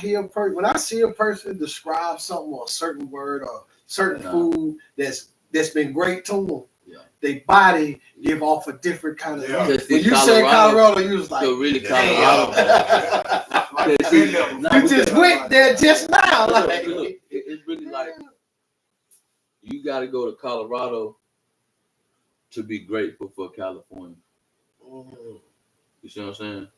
see a person describe something or a certain word or certain food that's been great to them, their body give off a different kind of. When you said Colorado, you was like, so really Colorado. You just went there just now. Like, it's really like you got to go to Colorado to be grateful for California. You see what I'm saying?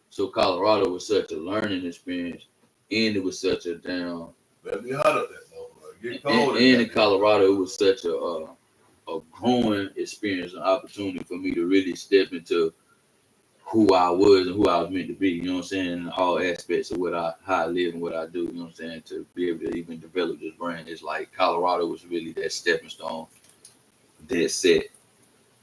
So Colorado was such a learning experience, and it was such a damn. Better be hot up there, and in Colorado, it was such a growing experience, an opportunity for me to really step into who I was and who I was meant to be. You know what I'm saying? In all aspects of how I live and what I do. You know what I'm saying? To be able to even develop this brand, it's like Colorado was really that stepping stone that set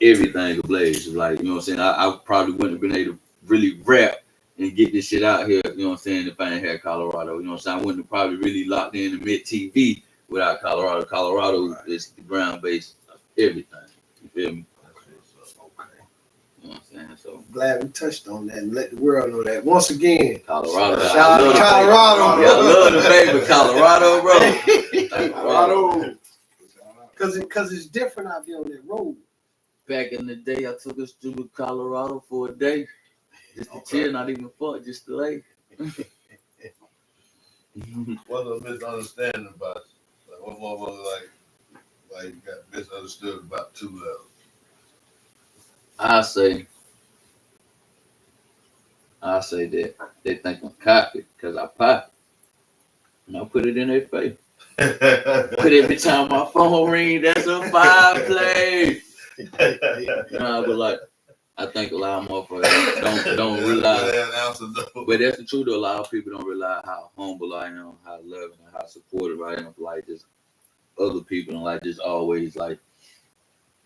everything ablaze. Like, you know what I'm saying? I probably wouldn't have been able to really rap and get this shit out here, you know what I'm saying, if I ain't had Colorado. You know what I'm saying? I wouldn't have probably really locked in the mid-TV without Colorado. Colorado is the ground base of everything. You feel me? You know what I'm saying? So glad we touched on that and let the world know that. Once again, Colorado. Shout out to Colorado. Yeah, I love the baby Colorado, bro. Colorado. Because it's different out there on that road. Back in the day, I took us to Colorado for a day. Just to chill, not even fuck, just to lay. What's a misunderstanding about it? Like, what motherfucker like got misunderstood about 2lettaz? I say that they think I'm cocky because I pop it. And I put it in their face. But every time my phone ring, that's a 5 play. Nah, but like, I think a lot of motherfuckers don't realize. But that's the truth though. A lot of people don't realize how humble I am, how loving and how supportive I am for like just other people and like just always like,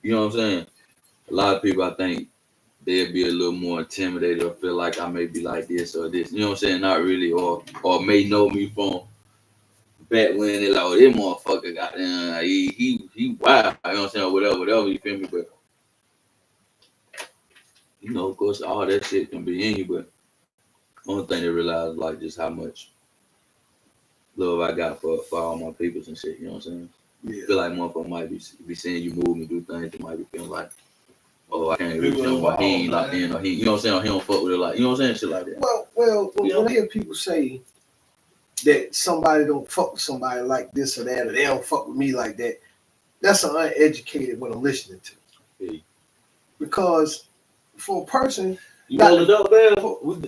you know what I'm saying? A lot of people I think they'll be a little more intimidated or feel like I may be like this or this. You know what I'm saying? Not really, or may know me from back when they like, oh, this motherfucker got he wild. You know what I'm saying? Or whatever, you feel me? But you know, of course, all that shit can be in you, but only thing they realize like just how much love I got for all my peoples and shit. You know what I'm saying? Yeah. I feel like motherfucker might be seeing you move and do things. You might be feeling like, oh, I can't reach him, but he ain't locked in, or he, you know what I'm saying, or he don't fuck with it, like, you know what I'm saying, shit like that. Well, You when know? I hear people say that somebody don't fuck with somebody like this or that, or they don't fuck with me like that, that's an uneducated what I'm listening to. Yeah. Because for a person, You roll it up, man.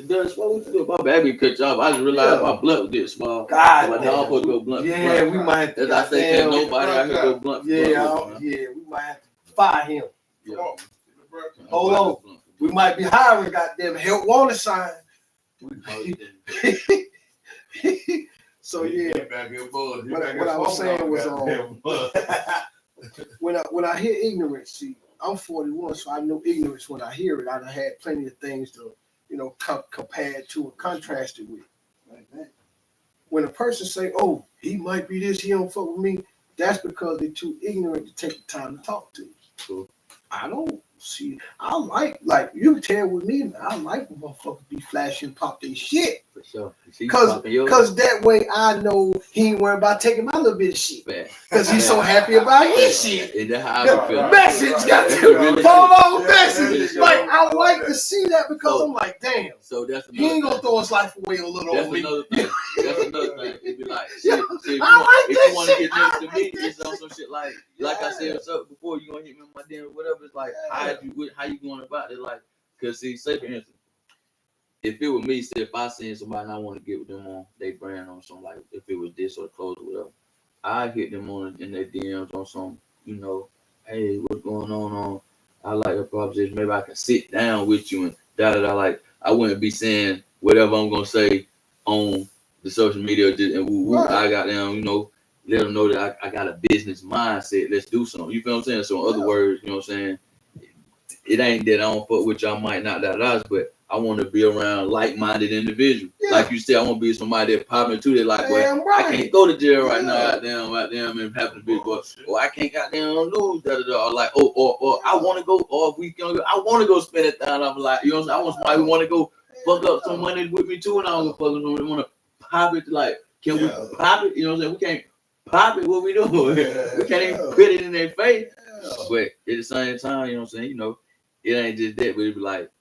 That's what we do. My baby cut you off. I just realized my blunt was this small. God, my dog supposed to go blunt. yeah, blunt. we might have to. As I say, can't nobody out here go blunt. Yeah, we might have to fire him. Yeah. Hold on. We might be hiring goddamn help wanted sign. So yeah, what I was saying was when I hear ignorance, see, I'm 41, so I know ignorance when I hear it. I done had plenty of things to, compare it to and contrast it with. When a person say, "Oh, he might be this, he don't fuck with me," that's because they're too ignorant to take the time to talk to you. Cool. I don't see. I like you can tell with me. I like when motherfuckers be flashing, pop their shit. For sure. Cause that way I know he ain't worried about taking my little bit of shit. Cause he's so happy about his shit. And that's how I feel. Message got to follow message. Like I like to see that because I'm like, damn. So that's he ain't gonna throw his life away a little on me. That's another thing. It'd be like, shit, if you want to get next to me, it's on some shit like I said before, you gonna hit me on my damn whatever. It's like how you going about it? Like, cause see, say for instance, if it was me, say if I seen somebody and I want to get with them on they brand on something, like if it was this or clothes or whatever, I hit them on in their DMs on some, hey, what's going on? I like your proposition. Maybe I can sit down with you and da. Like I wouldn't be saying whatever I'm gonna say on the social media and woo. I got them, let them know that I got a business mindset. Let's do something. You feel what I'm saying? So in other words, you know what I'm saying? It ain't that I don't fuck with y'all might not but I want to be around like-minded individuals. Yeah. Like you said, I want to be somebody that popping to that like, well, I can't go to jail right now, goddamn, and having a big boy. Or I can't goddamn lose, or like, or I want to go, or if we can go, I want to go spend it down. I'm like, you know what I'm saying? I want somebody who want to go fuck up some money with me too, and I don't fuck with them. Want to pop it, like, can we pop it? You know what I'm saying? We can't pop it. What we doing? We can't even put it in their face. But at the same time, you know what I'm saying? It ain't just that, but it be like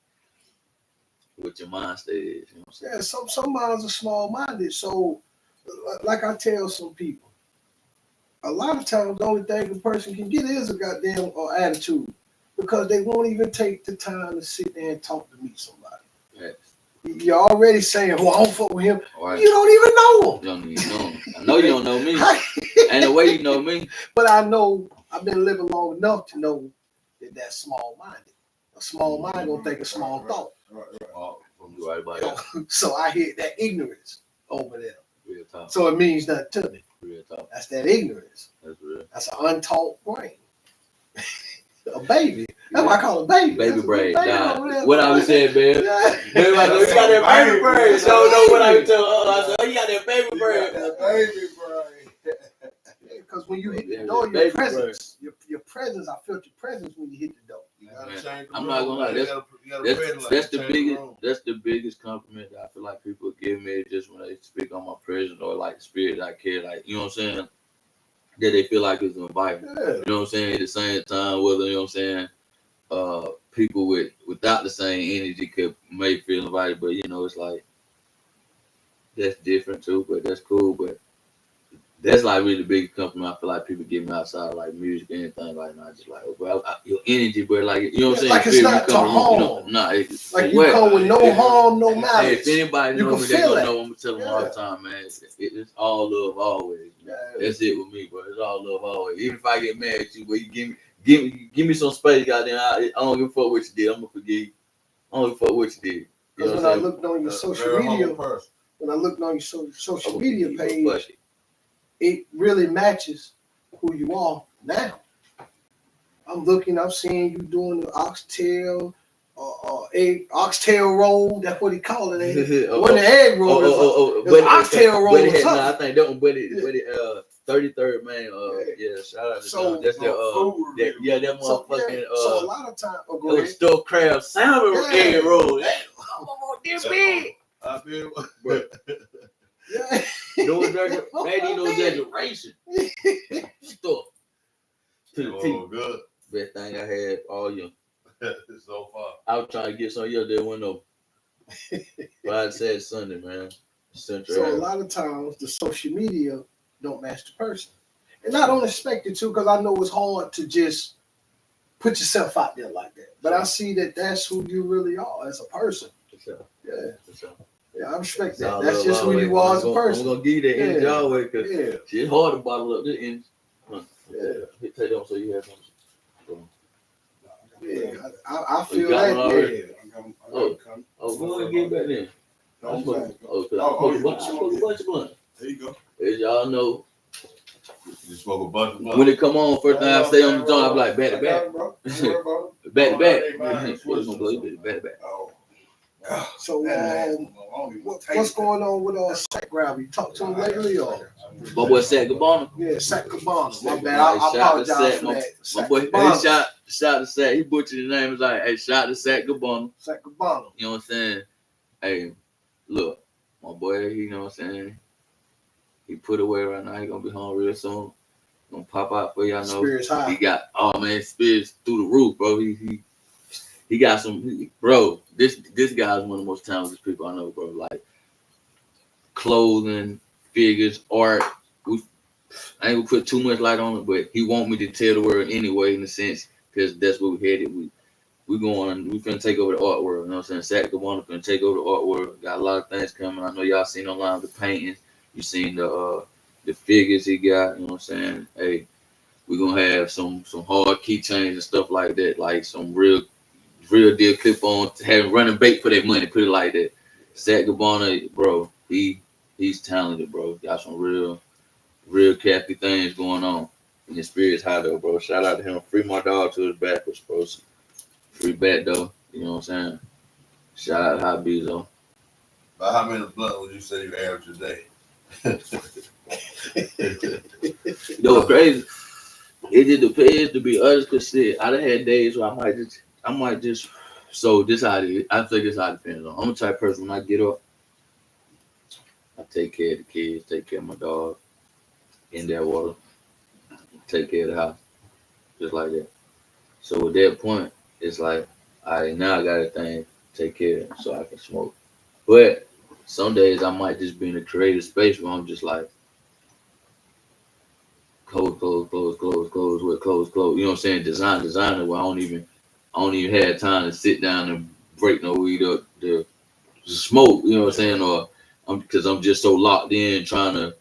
what your mind state is. You know what I'm saying? Some minds are small-minded. So, like I tell some people, a lot of times the only thing a person can get is a goddamn attitude, because they won't even take the time to sit there and talk to meet somebody. Yes. You're already saying, "Well, I don't fuck with him." Right. You don't even know him. You don't even know him. I know you don't know me. Ain't the way you know me. But I know I've been living long enough to know that that's small-minded. A small mind don't think a small thought. Right about that. So I hear that ignorance over there. Real talk. So it means nothing to me. Real talk. That's that ignorance. That's real. That's an untaught brain. A baby. That's why I call it baby. Baby brain. Nah. What I was saying, man. Everybody know you got that baby brain. So don't know what I was telling. I said, you got that baby brain. That baby brain. Because when you hit the door, your presence, your presence, I felt your presence when you hit the door. I'm not gonna lie. That's the biggest compliment that I feel like people give me, just when they speak on my presence or like the spirit I care, like, you know what I'm saying, that they feel like it's inviting. You know what I'm saying? At the same time, whether, you know what I'm saying, people without the same energy may feel invited, but it's like that's different too. But that's cool. But that's like really the biggest compliment I feel like people give me outside of like music and anything, like not just like, your energy, but like, you know what I'm saying? Like it's not to harm. Like you come with no harm, no matter. If anybody knows me, they gonna know. I'm gonna tell them all the time, man. It's all love always. That's it with me, bro. It's all love always. Even if I get mad at you, but you give me some space, goddamn. I don't give a fuck what you did. I'm gonna forgive you. I don't give a fuck what you did. Because when I looked on your social media, page, it really matches who you are now. I'm seeing you doing the oxtail roll. That's what he called it. When the egg roll, but oxtail roll. I think that one, but it 33rd man. Shout out to them. That's that motherfucking. So a lot of times, stuffed crab salmon egg roll. I'm on this big. I feel. No exaggeration. Stuff. To the teeth. Good. Best thing I had all year. So far. I was trying to get some yesterday window. Friday, Saturday, Sunday, man. Central. So a lot of times the social media don't match the person. And I don't expect it to because I know it's hard to just put yourself out there like that. But I see that that's who you really are as a person. For sure. Yeah. For sure. Yeah, I respect It's that. all That's love just who always. you are as a person. I'm gonna give you that energy Yeah. always because Yeah. it's hard to bottle up this energy. Yeah. Take that on so you have something. Yeah. I You feel got that. one already? Yeah. Oh, go ahead and get back then. I smoke a bunch of blunt. There you go. As y'all know, You smoke a bunch of blunt. when it come on, first thing I say on the joint, I be like, back to back. Back to back. What's gonna blow you? Back to back. So what's going on with Sack Grabber? You talk to him lately or? My boy Sack Gabon. Yeah, Sack Cabana. My bad. Hey, I shout to apologize Sack, for that. My Sack boy, hey, Cabana. shout to Sack. He butchered his name. He's like, hey, shout to Sack Gabon. Sack Cabana. You know what I'm saying? Hey, look, my boy, you know what I'm saying? He put away right now. He gonna be home real soon. Gonna pop out for y'all know. Spirits high. He got spirits through the roof, bro. He got some, bro. This guy's one of the most talented people I know, bro. Like clothing, figures, art. I ain't gonna put too much light on it, but he want me to tell the world anyway, in a sense, because that's where we headed. We finna take over the art world. You know what I'm saying? Sack Gabon finna take over the art world. Got a lot of things coming. I know y'all seen online the paintings. You seen the figures he got. You know what I'm saying? Hey, we gonna have some hard keychains and stuff like that, like some real deal clip on, having running bait for that money. Put it like that. Sack Gabon, bro, he's talented, bro. Got some real crafty things going on. And his spirit's high though, bro. Shout out to him. Free my dog to his backwards, bro. Free back though. You know what I'm saying? Shout out to Hot Bees though. But how many blunt would you say you average a day? Yo, crazy. It just depends, to be honest, because shit, I done had days where I might just so this how it is. I think this how it depends on. I'm the type of person, when I get up, I take care of the kids, take care of my dog, in that water, take care of the house. Just like that. So at that point, it's like, all right, now I got a thing, take care of it so I can smoke. But some days I might just be in a creative space where I'm just like, close, with close. You know what I'm saying? Designer where I don't even have time to sit down and break no weed up to smoke, you know what I'm saying? Or because I'm just so locked in trying to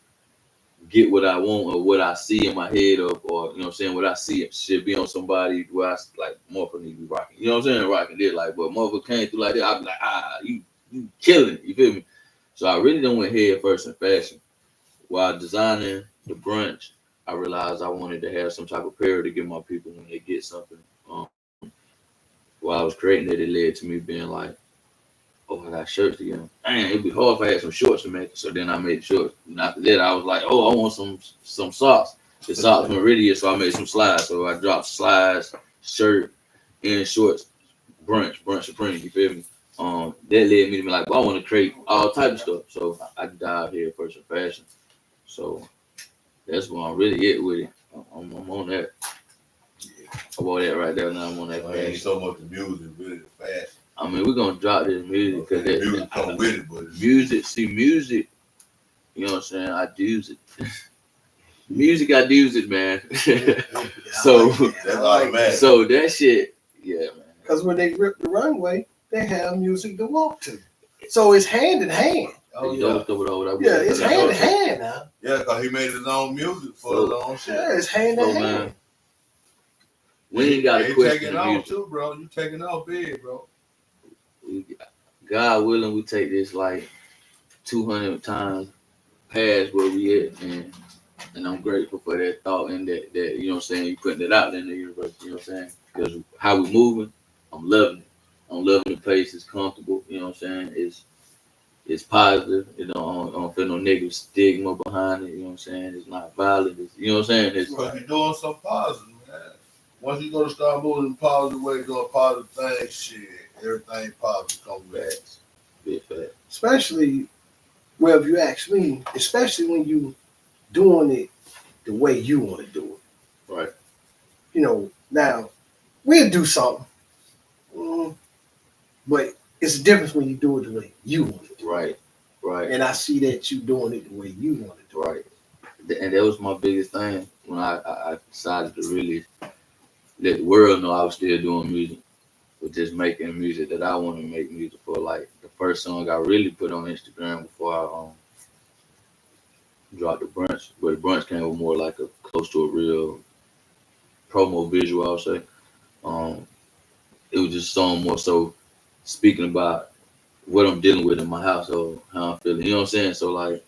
get what I want or what I see in my head or you know what I'm saying, what I see should be on somebody where I like motherfucker need to be rocking. You know what I'm saying? Rocking it like, but motherfucker came through like that, I'd be like, you killing it, you feel me? So I really done went head first in fashion. While designing the brunch, I realized I wanted to have some type of apparel to give my people when they get something. While I was creating it, it led to me being like, oh, I got shirts to get them. Man, it'd be hard if I had some shorts to make it. So then I made shorts. And after that, I was like, oh, I want some socks. The socks went ready, so I made some slides. So I dropped slides, shirt, and shorts. Brunch Supreme, you feel me? That led me to be like, well, I want to create all type of stuff. So I dive here first in fashion. So that's where I'm really at with it. I'm on that. I bought that right there now. I'm on that. It ain't so much the music, really the fashion. I mean, we're gonna drop this music because the music come with it, but music. You know what I'm saying? I do it. Music, I do it, man. So that's automatic. So that shit, yeah, man. Because when they rip the runway, they have music to walk to. So it's hand in hand. Oh, yeah, it's hand in hand now. Yeah, because he made his own music for his own shit. Yeah, it's hand in hand. Man, we ain't got a question. Taking off too, bro. You taking off big, bro. God willing, we take this like 200 times past where we at, and I'm grateful for that thought and that you know what I'm saying, you putting it out there in the universe, you know what I'm saying? Because how we moving, I'm loving it. I'm loving the place. It's comfortable, you know what I'm saying? It's positive, you know, I don't feel no negative stigma behind it, you know what I'm saying? It's not violent, you know what I'm saying? Because you're doing something positive, man. Once you go to start moving in a positive way, doing positive things, shit, everything positive comes back. Big fact. Especially, well, if you ask me, especially when you doing it the way you want to do it. Right. You know, now, we'll do something. But it's a difference when you do it the way you want it. Right. And I see that you doing it the way you want it. Right. And that was my biggest thing when I decided to really let the world know I was still doing music, but just making music that I want to make music for. Like the first song I really put on Instagram before I dropped the Brunch, but the Brunch came with more like a close to a real promo visual, I would say. It was just a song more so speaking about what I'm dealing with in my household, how I'm feeling. You know what I'm saying? So like,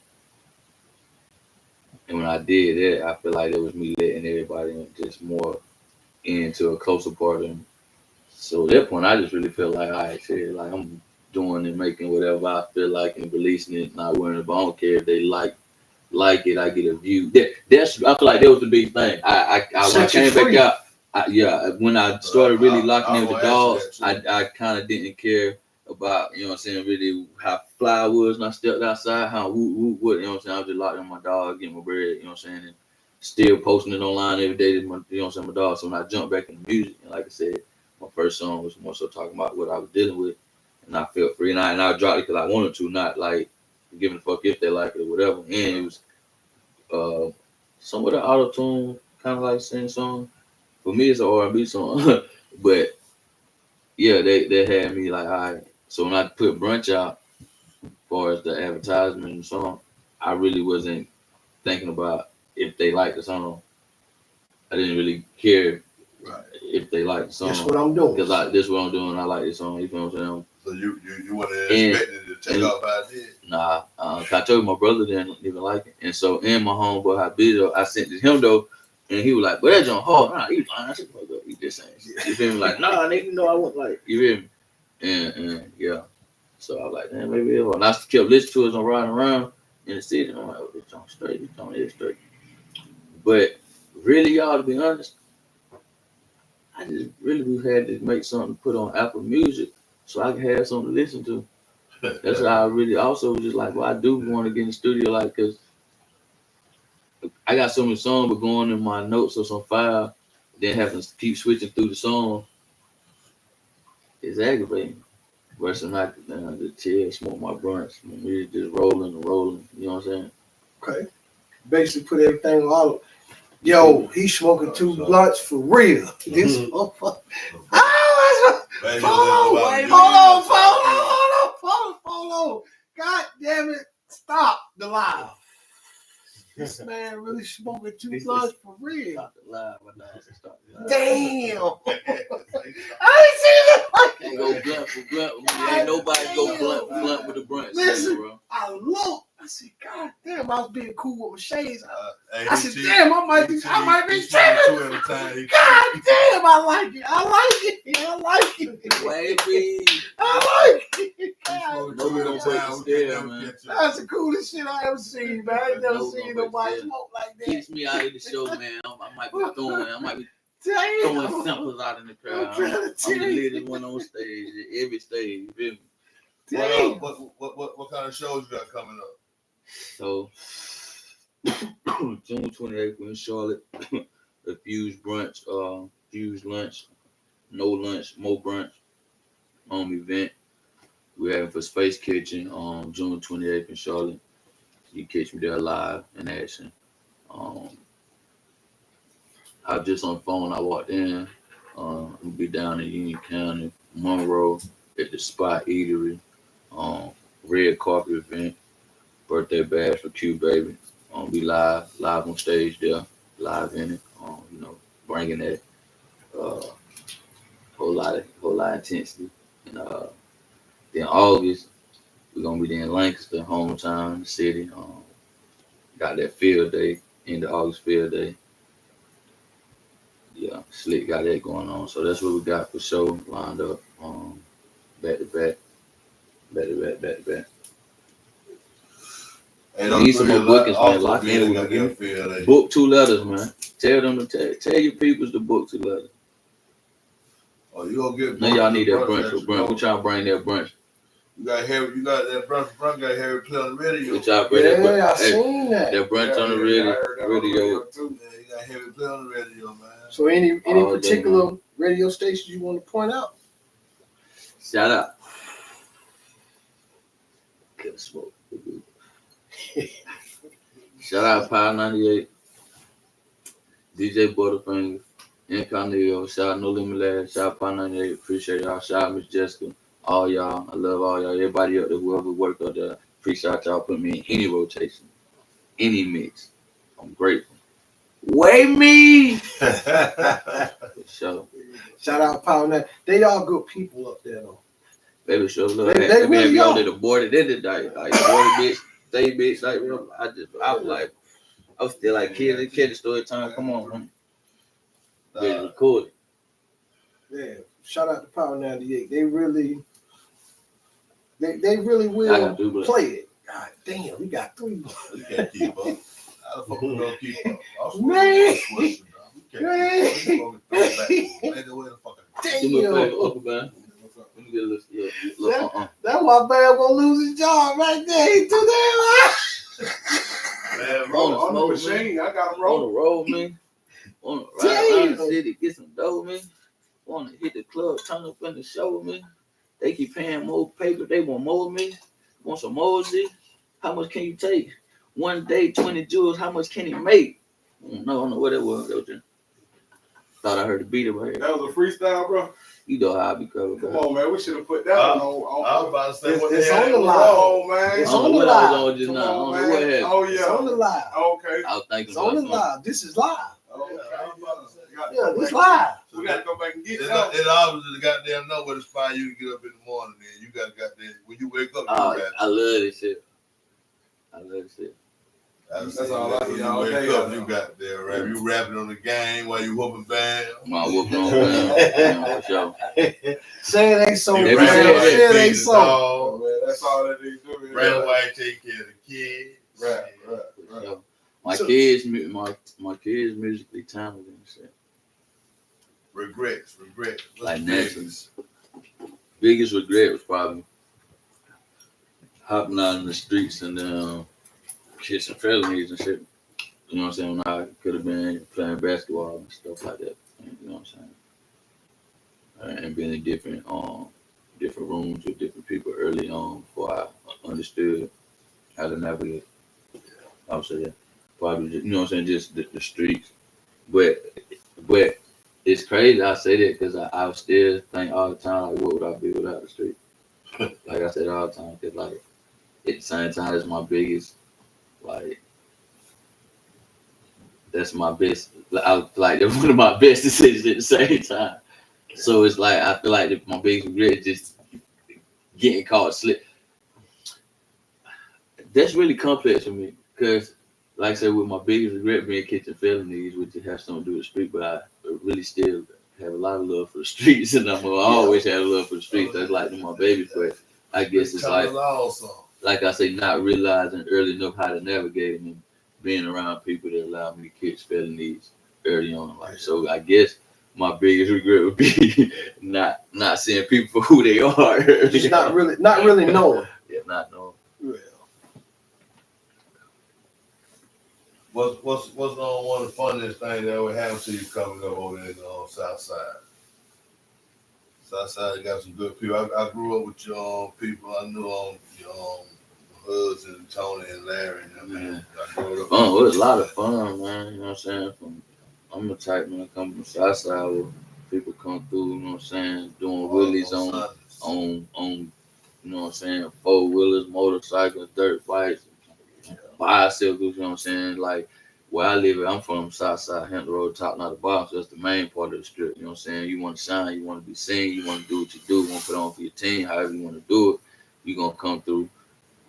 and when I did that, I feel like it was me letting everybody in just more into a closer part of me. So at that point, I just really felt like, all right, shit, like I'm doing and making whatever I feel like and releasing it, not worrying about. I don't care if they like it, I get a view. That's I feel like that was the big thing. I when I came back out, when I started really locking in with the dogs, I kind of didn't care about, you know what I'm saying, really how fly I was when I stepped outside, how what, you know what I'm saying, I was just locked in my dog, getting my bread, you know what I'm saying, and still posting it online every day, you know what I'm saying, my dog. So when I jumped back into music, and like I said, my first song was more so talking about what I was dealing with, and I felt free, and I dropped it because I wanted to, not like giving a fuck if they like it or whatever, and it was somewhat an auto tune, kind of like sing song. For me, it's an R&B song, but yeah, they had me like, all right. So when I put Brunch out, as far as the advertisement and the song, I really wasn't thinking about if they liked the song. I didn't really care if they liked the song. That's what I'm doing. Because this is what I'm doing. I like this song. You feel what I'm saying? So you weren't expecting it to take off how it did? Nah, I told you my brother didn't even like it, and so my homeboy Habib, I sent it to him though, and he was like, "But that's on hard." Nah, he was lying. I said, "Fuck up, you just saying." You feel me? Like, nah, nigga, you know I won't like. You feel me? And yeah, so I was like, "Damn, maybe it will." And I kept listening to it as I'm riding around in the city. And I'm like, "Oh, this on straight, this on is straight." But really, y'all, to be honest, I just really had to make something to put on Apple Music so I could have something to listen to. That's how I really also was just like, well, I do want to get in the studio, like, because I got so many songs, but going in my notes or some file, then having to keep switching through the song is aggravating. Versus not the chill, smoke my brunch, my music just rolling and rolling. You know what I'm saying? Okay. Basically put everything all. Yo, he's smoking two blunts for real. This motherfucker. Hold on. God damn it. Stop the live. This man really smoking two blunts for real. Stop the live. Damn. I ain't seen that. Can't go blunt for blunt. Ain't nobody go blunt for blunt with the brunch. Listen, bro. I looked. I said, God damn, I was being cool with my shades. I said, damn, I might be tripping. God damn, I like it. Baby. I like it. Man. That's the coolest shit I ever seen, man. I ain't never seen nobody smoke like that. Keeps me out of the show, man. I might be throwing samples out in the crowd. I'm the latest one on stage, every stage. You feel me? What kind of shows you got coming up? So June 28th, we're in Charlotte. The Fuse Brunch, Fuse Lunch, No Lunch, Mo Brunch event. We're having for Space Kitchen on June 28th in Charlotte. You catch me there live in action. I was just on the phone. I walked in. I'll be down in Union County, Monroe, at the Spot Eatery. Red carpet event. Birthday bash for Q Baby. Be live on stage there, live in it. Bringing that whole lot of intensity. And then August, we're gonna be there in Lancaster, hometown, the city. Got that field day, end of August field day. Yeah, Slick got that going on. So that's what we got for show lined up. Back to back. Hey, need some more bookings, man. Lock in with me. Book 2lettaz, man. Tell them to tell your peoples to book 2lettaz. Oh, you gonna get? Now y'all need that brunch for brunch. We trying to bring that brunch. You got that brunch. Got Harry play on the radio. We trying to bring that brunch. I seen that. That brunch on the radio. Too. Yeah, you got Harry play on the radio, man. So any particular radio stations you want to point out? Shout out Get a smoke. Shout out Power 98, DJ Butterfinger, Incognito, shout out No Limit Lad, shout out Power 98, appreciate y'all, shout out Miss Jessica, all y'all, I love all y'all, everybody up there, whoever worked out there, appreciate y'all putting me in any rotation, any mix. I'm grateful. Way me! For sure. Shout out Power 9. They all good people up there though. Baby, sure love They that. really Baby, are. all did aborted, they did like aborted bitch, stay bitch, like, I was like, I was still like, kid, story time, come on, man. Ready to record it. Yeah. Shout out to Power 98. They really will I gotta do that. play it. God damn, we got 3. We can't keep up. How the fuck we gonna keep up? Man. We can't keep up. Where the fuck Do me a favor, Damn. Uncle Man. Let me get a little That my man gonna lose his job right there. He too damn Man, On the smoke, machine, I got him on rolling. the road, man. On the ride around the city, get some dough, man. Want to hit the club, turn up in the show, man. They keep paying more paper, they want more, man. Want some more, G? How much can you take? One day, 20 jewels, how much can he make? I don't know what it was. Thought I heard the beat right here. That was a freestyle, bro. You know how I be covered, Come bro. on, man. We should have put that I on. was about to say what It's the hell on the it line. was. Oh, man. I It's don't on know the what I was live. on just Come now. I on, don't know man. what happened. Oh, It's yeah. on the live. Okay. I was thinking It's on about the something. live. This is live. Okay. Yeah, this live. We got to go back and get It that. obviously goddamn know what inspire you to get up in the morning. Then you got goddamn when you wake up. You rap. I love this shit. I love this shit. That's all I When need you all wake day, up, I you know. got there rap. You rapping on the game while you whooping band. My whooping on for sure. Say it ain't so, You Every man. day, rapping Say it feeding ain't the so. dog. Man, that's all that they do. Brand white take care of the kids. Right. For sure. My kids musically talented and shit. Regrets. What's Like the naturally. biggest? Biggest regret was probably hopping out in the streets and kissing felonies and shit. You know what I'm saying? When I could have been playing basketball and stuff like that. You know what I'm saying? And being in different rooms with different people early on before I understood how to navigate. I would say that. Probably just, you know what I'm saying, just the streets. But it's crazy I say that because I still think all the time, like, what would I be without the street? Like I said all the time, because like at the same time, it's my biggest, like, that's my best, like it's one of my best decisions at the same time. So it's like I feel like my biggest regret is just getting caught slip. That's really complex for me because, like I said, with my biggest regret being kitchen felonies, which has something to do with the street, but I really still have a lot of love for the streets, and I always had a love for the streets. That's like my baby, but I guess it's like I say, not realizing early enough how to navigate them and being around people that allow me to catch felonies early on in life. So I guess my biggest regret would be not seeing people for who they are. Just not really knowing. Yeah, not knowing. Yeah. What's one of the funniest things that ever happened to you coming up over there in the South Side? South Side got some good people. I grew up with your people. I knew your Hoods and Tony and Larry. I mean, I grew up. Fun. It was a lot of fun, man. You know what I'm saying? I'm the type man come from South Side where people come through. You know what I'm saying? Doing wheelies on you know what I'm saying? 4-wheelers, motorcycles, dirt bikes, bicycles. You know what I'm saying? Like where I live, I'm from South Side, Hampton Road, top, not the bottom. So that's the main part of the strip. You know what I'm saying? You want to shine, you want to be seen, you want to do what you do, you want to put on for your team, however you want to do it. You're gonna come through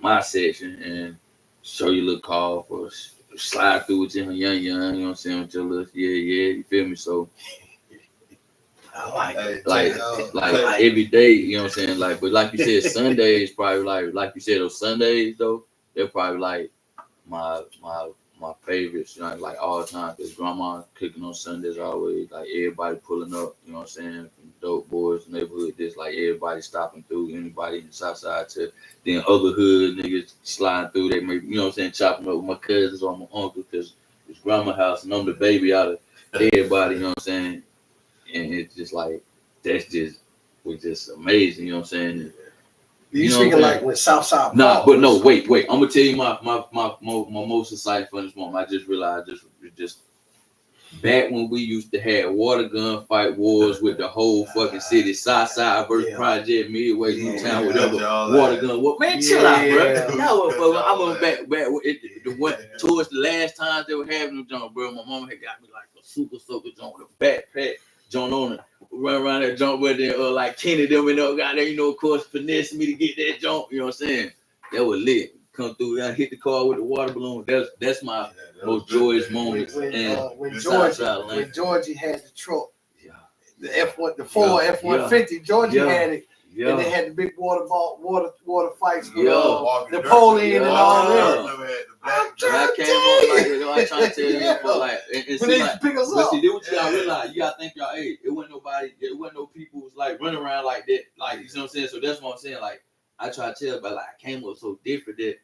my section and show you a little call for slide through with your young, you know what I'm saying, with your little you feel me? So I like every day, you know what I'm saying? Like, but like you said, Sundays probably like you said, those Sundays though, they're probably like my favorites, you know, like all the time. Cause grandma cooking on Sundays always, like everybody pulling up, you know what I'm saying, from dope boys, neighborhood, just like everybody stopping through, anybody in the South Side to then other hood niggas sliding through. They may, you know what I'm saying, chopping up with my cousins or my uncle, cause it's grandma's house and I'm the baby out of everybody, you know what I'm saying? And it's just like was just amazing, you know what I'm saying? You speaking like when Southside? Nah, but no, wait. I'm gonna tell you my most exciting for this moment. I just realized just back when we used to have water gun fight wars with the whole fucking city, Southside versus Project Midway, Newtown, whatever. Water gun, what man? Chill out, bro. I went back towards the last time they were having them jump, bro. My mama had got me like a super soaker jump with a backpack, jump on it, run around that jump with it, like Kenny them and got there, of course, finessing me to get that jump. You know what I'm saying? That was lit. Come through, I hit the car with the water balloon. That's my most joyous moment. When Georgie had the truck, the F1, the Ford F-150, Georgie had it, and they had the big water fights with Napoleon and all that. I came up like I trying to tell you for like, and when they used to pick us up. See, this what you gotta realize. You gotta think y'all, hey, it wasn't no people who was like running around like that, like you know what I'm saying. So that's what I'm saying. Like I try to tell, but like I came up so different that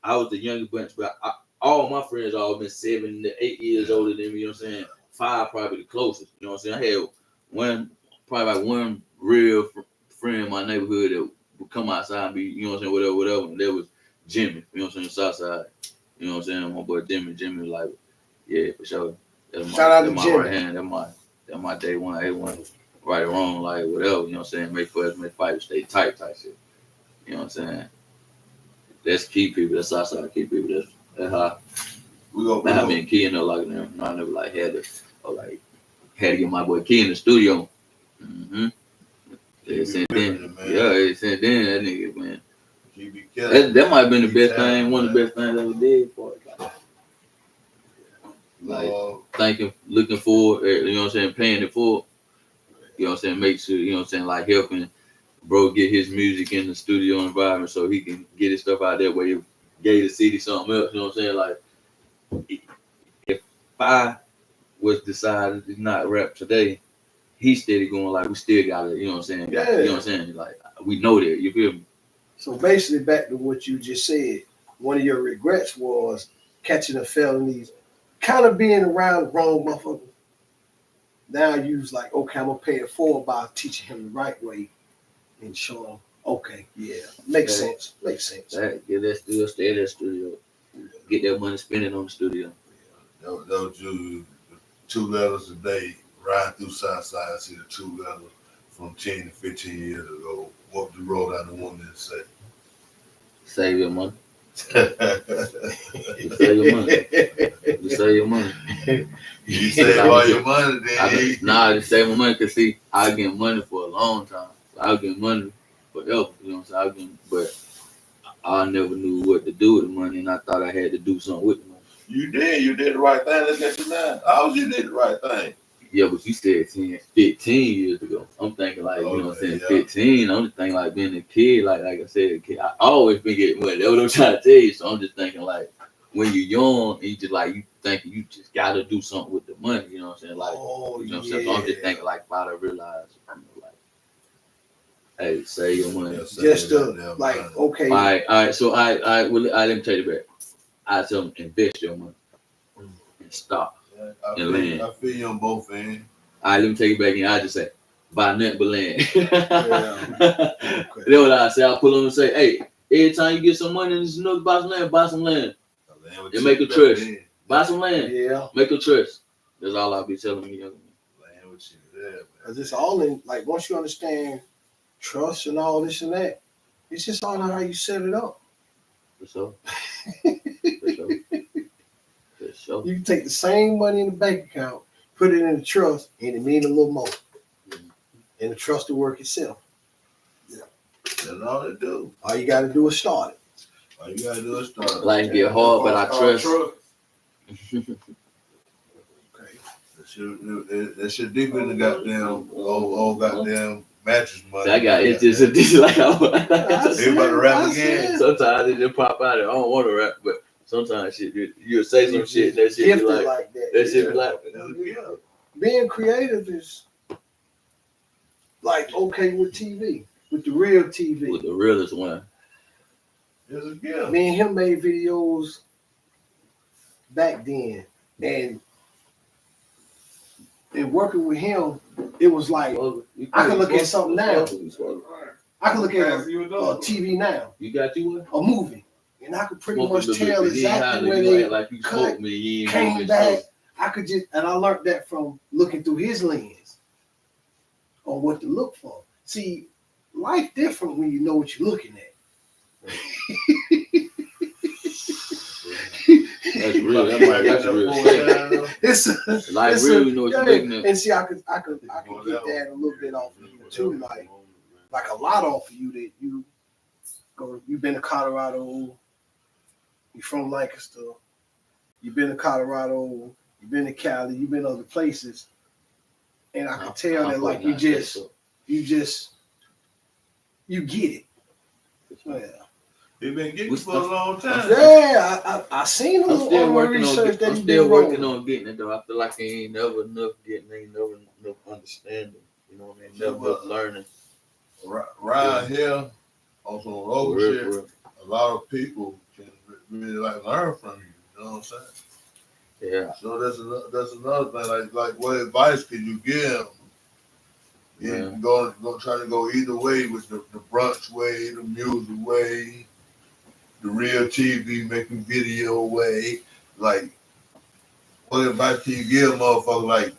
I was the younger bunch, but all my friends all been 7 to 8 years older than me, you know what I'm saying? 5 probably the closest, you know what I'm saying? I had one real friend in my neighborhood that would come outside and be, you know what I'm saying, whatever. And that was Jimmy, you know what I'm saying, Southside. You know what I'm saying? My boy Jimmy was like, yeah, for sure. Shout out to my Jimmy. Right hand. That's my day one, A1, right or wrong, like whatever, you know what I'm saying? Make fuss, make fight, stay tight type shit. You know what I'm saying? That's key people. That's Southside key people. That's how I have been key in there like that. I never like had to get my boy Key in the studio. Mm-hmm. Since then, that nigga, man. That might have been the best thing, one of the best things I ever did for it. Like looking forward, you know what I'm saying, paying it forward. You know what I'm saying, make sure, you know what I'm saying, like helping bro get his music in the studio environment so he can get his stuff out there where he gave the city something else, you know what I'm saying? Like if I was decided to not rap today, he's steady going like we still got it, you know what I'm saying? You know what I'm saying? Like we know that, you feel me? So basically back to what you just said, one of your regrets was catching the felonies, kind of being around the wrong motherfucker. Now you was like, okay, I'm gonna pay it forward by teaching him the right way and show him, okay, makes sense. Right, get that studio, stay at that studio, get that money spending on the studio. That was you, 2 letters a day, riding through Southside, see the 2 letters from 10 to 15 years ago. What would you roll down the one and say? Save your money. Save your money. You save your money. You save all your money, then. I just save my money because see, I get money for a long time. So I get money forever. You know what I'm saying? But I never knew what to do with the money, and I thought I had to do something with the money. You did the right thing. Let's get you now. How was you did the right thing? Yeah, but you said 10, 15 years ago. I'm thinking like, you know what I'm saying, 15. I'm just thinking like being a kid, like I said, a kid. I always been getting money. That's what I'm trying to tell you. So I'm just thinking like when you're young and you just like, you thinking you just got to do something with the money, you know what I'm saying? Like, you know what I'm saying? So I'm just thinking like, about to realize, like, hey, save your money. Just like, okay. All right. So I let me take it back. I tell them invest your money and stop. I feel you on both ends. All right, let me take it back in. I just say, buy nothing but land. Okay. That's what I say. I pull on and say, hey, every time you get some money in this nook, buy some land. And make a trust. Buy some land. Yeah. Make a trust. That's all I'll be telling me, young man. Land with you there, man. Because it's all in, like, once you understand trust and all this and that, it's just all how you set it up. For sure. For sure. You can take the same money in the bank account, put it in the trust, and it means a little more. And the trust will work itself. That's all they do. All you got to do is start it. All you got to do is start it. Life get hard, but I trust. Okay. That shit deep in the goddamn old goddamn mattress money. I got it just like I Everybody rap again. Sometimes it just pop out. I don't want to rap, but sometimes shit you'll say some shit that shit be like that shit be like. Being creative is like okay with TV, with the real TV. With the realest one. Me and him made videos back then, and working with him, it was like I can look at something now. I can look at Pass you a dog. TV now, You got you one? a movie, and I could pretty Smoke a much little tell bit, 'cause you ain't exactly hiding. where You they act like you cut, smoked me. You ain't came moving back. so. I could just, and I learned that from looking through his lens on what to look for. See, life different when you know what you're looking at. That's real. That's real. It's Life it's real, you know what you're looking at. and see, I could get that a little bit off of you too, like a lot off of you that you've been to Colorado, you're from Lancaster, you've been to Colorado, you've been to Cali, you've been other places, and I could tell that like you get it. Yeah. He been getting for a long time. Yeah, I seen a I'm little still on working research that I'm he still been working rolling. on getting it though. I feel like I ain't never enough getting, ain't never enough understanding. You know what I mean? Never enough learning. Around here, on some local For real, shit, for real. a lot of people can really like learn from you. You know what I'm saying? Yeah. So that's another thing. Like what advice could you give? Yeah. You go try to go either way with the brunch way, the music way, the real TV making video way. Like, what advice can you give, motherfucker? Like,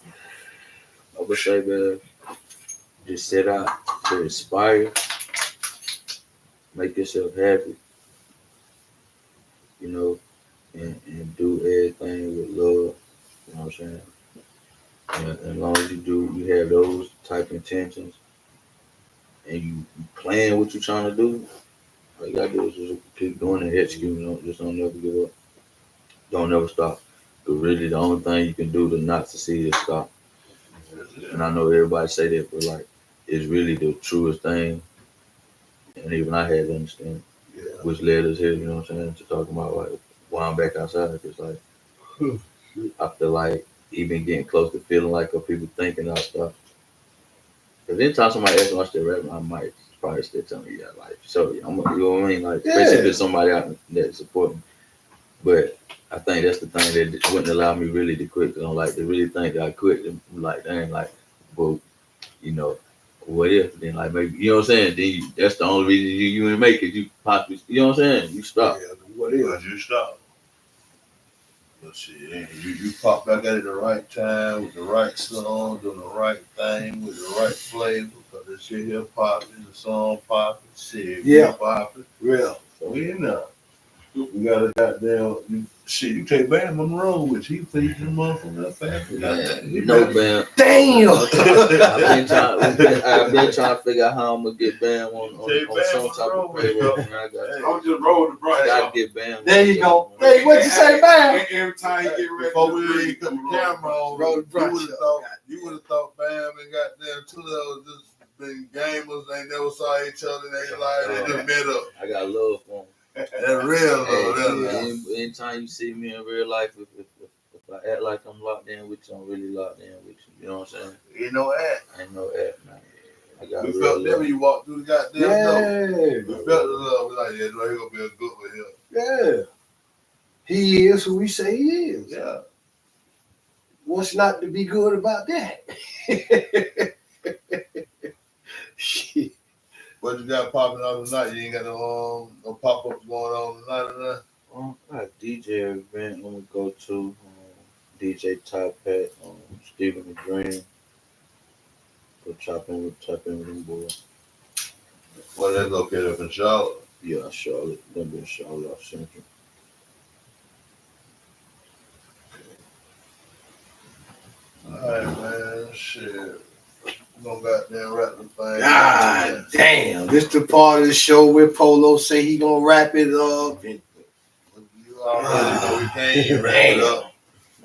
I would say, man, just set out to inspire, make yourself happy, you know, and do everything with love. You know what I'm saying? And as long as you have those type intentions, and you plan what you're trying to do, all you gotta do is just keep doing it, executing. Don't never give up. Don't never stop. But really, the only thing you can do to not succeed is stop. And I know everybody say that, but like, it's really the truest thing. And even I had to understand, which led us here. You know what I'm saying? To talk about like why I'm back outside. Cause like, I feel like even getting close to feeling like what people thinking I'll stop. Cause anytime somebody asks me, I still rap, I might probably still tell me, yeah, like, so you know what I mean? Like, especially if it's somebody out that support me. But I think that's the thing that wouldn't allow me really to quit. Cause I'm like, they really think that I quit. I'm like, dang, like, well, you know, what if? Then like maybe, you know what I'm saying? Then that's the only reason you ain't make it. You possibly, you know what I'm saying? You stop. yeah, what if you stop? But shit, you pop back at it the right time with the right song, doing the right thing with the right flavor. Cause this shit here popping, the song popping, shit, Yeah. popping. Real. So we in there. We got a goddamn you take Bam on the road, which he pleased the motherfucker family. Man, no Bam. Damn. I've been trying to figure out how I'm gonna get Bam on some type of payroll. Man, I'm just rolling the I brunch. gotta get Bam. There you go. Hey, what'd you say, Bam? Every time he get ready Before to we breathe, cut the camera on, Roll the brunch. you would have thought Bam and goddamn 2lettaz just been gamers. They never saw each other. They just met up. I got love for him. That's real love. Anytime you see me in real life, if I act like I'm locked in with you, I'm really locked in with you. You know what I'm saying? You know that. Ain't no act, man. I got We real felt that love. when you walked through the goddamn door. Yeah. We felt the love. We like, yeah, no, he gonna be a good with him. Yeah. He is who we say he is. Yeah. What's not to be good about that? Shit. What you got popping out tonight? You ain't got no pop-ups going on tonight or nothing? I got a DJ event I'm gonna go to. DJ Top Hat, Stephen the Dream. Go chop in with them boys. Well, that's located up in Charlotte. Yeah, Charlotte. Them been Charlotte off Central. Alright, man. Shit. We gonna goddamn wrap the thing. God damn. This the part of the show where Polo say he gonna wrap it up. And You already know we can't wrap it up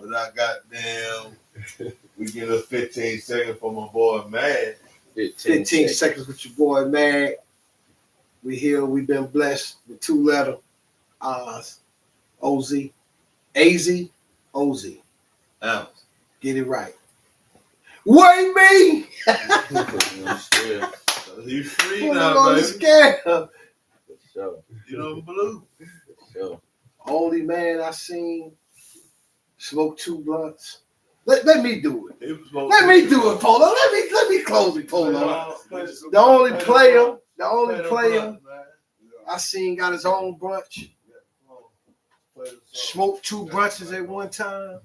without goddamn. We get a 15 seconds for my boy Mad. 15 seconds with your boy, man. We here. We've been blessed with 2lettaz. OZ. AZ. OZ. Ounce. Get it right. Wait me! He's free Put it now, on the baby. scale. So, You know blue. so. Only man I seen smoke 2 blunts. Let me do it. Let me do it, Polo. Let me close it, Polo. The only player The only player I seen got his own brunch. Smoked 2 brunches at one time.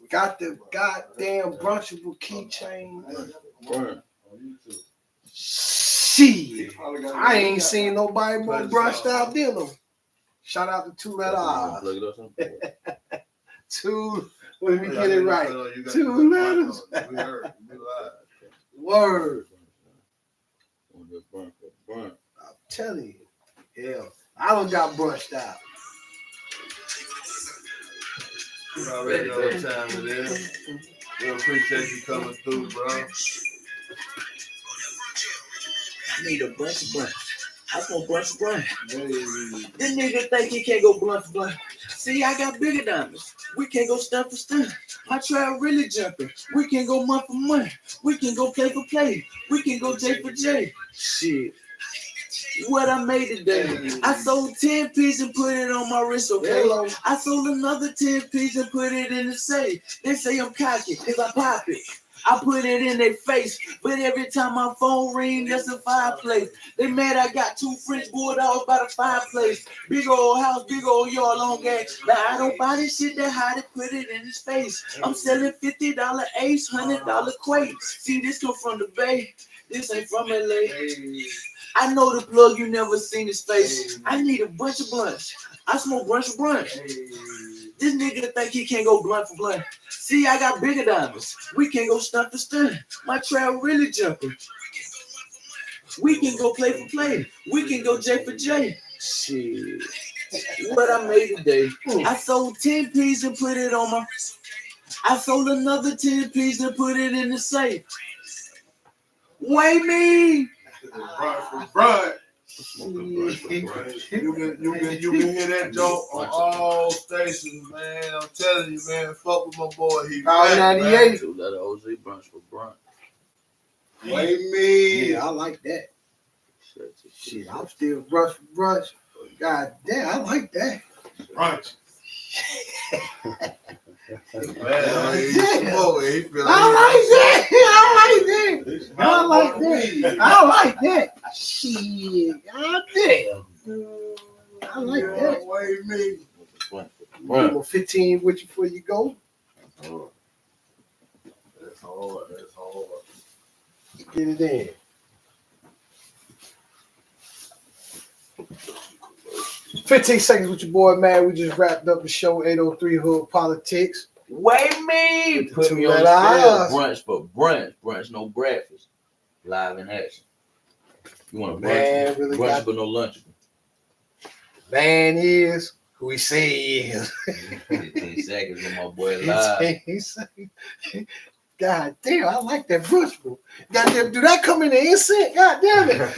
Got the goddamn brunchable keychain. Shit, I ain't seen nobody more brushed out than him. Shout out to 2lettaz. Let me get it right. 2 letters. Word. I'm telling you. Hell, I done got brushed out. You already know what time it is. We appreciate you coming through, bro. I need a brunch. I want brunch. This nigga think he can't go brunch. See, I got bigger diamonds. We can't go stunt for stunt. My trail really jumping. We can go month for month. We can go play for play. We can go J for J. Shit. What I made today. I sold 10 pieces and put it on my wrist, okay? Hello. I sold another 10 pieces and put it in the safe. They say I'm cocky because I pop it. I put it in their face, but every time my phone ring, that's a fireplace. They mad I got 2 French bulldogs by the fireplace. Big old house, big old yard, long gas. But I don't buy this shit that high to put it in his face. I'm selling $50 ace, $100 quake. See, this come from the Bay. This ain't from LA. I know the plug, you never seen his face. I need a bunch of blunts. I smoke brunch. This nigga think he can't go blunt for blunt. See, I got bigger diamonds. We can go stunt for stunt. My trail really jumping. We can go play for play. We can go J for J. Shit. What I made today. I sold 10 pieces and put it on my. I sold another 10 pieces and put it in the safe. Wait me. Brunch. You can hear that joke on all stations, man. I'm telling you, man. Fuck with my boy. He Power 98. 2-letter OZ brunch for brunch. Wait me. Yeah, I like that. Shit, I'm still brunch. God damn, I like that. Brunch. Man, I like that. Shit, god damn. I like that. Wait me. Give me 15 with you before you go. That's hard. 'Get it in. "15 seconds with your boy, man. We just wrapped up the show, 803 Hood Politics. Wait me. Put me on the 2lettaz. scale. Brunch for brunch. Brunch, no breakfast. Live in action. You want a Man, brunch? really Brunch got- but no lunch. Man is who he say he is. 15 seconds with my boy live. God damn, I like that brunch, bro. Goddamn, do that come in the instant? God damn it.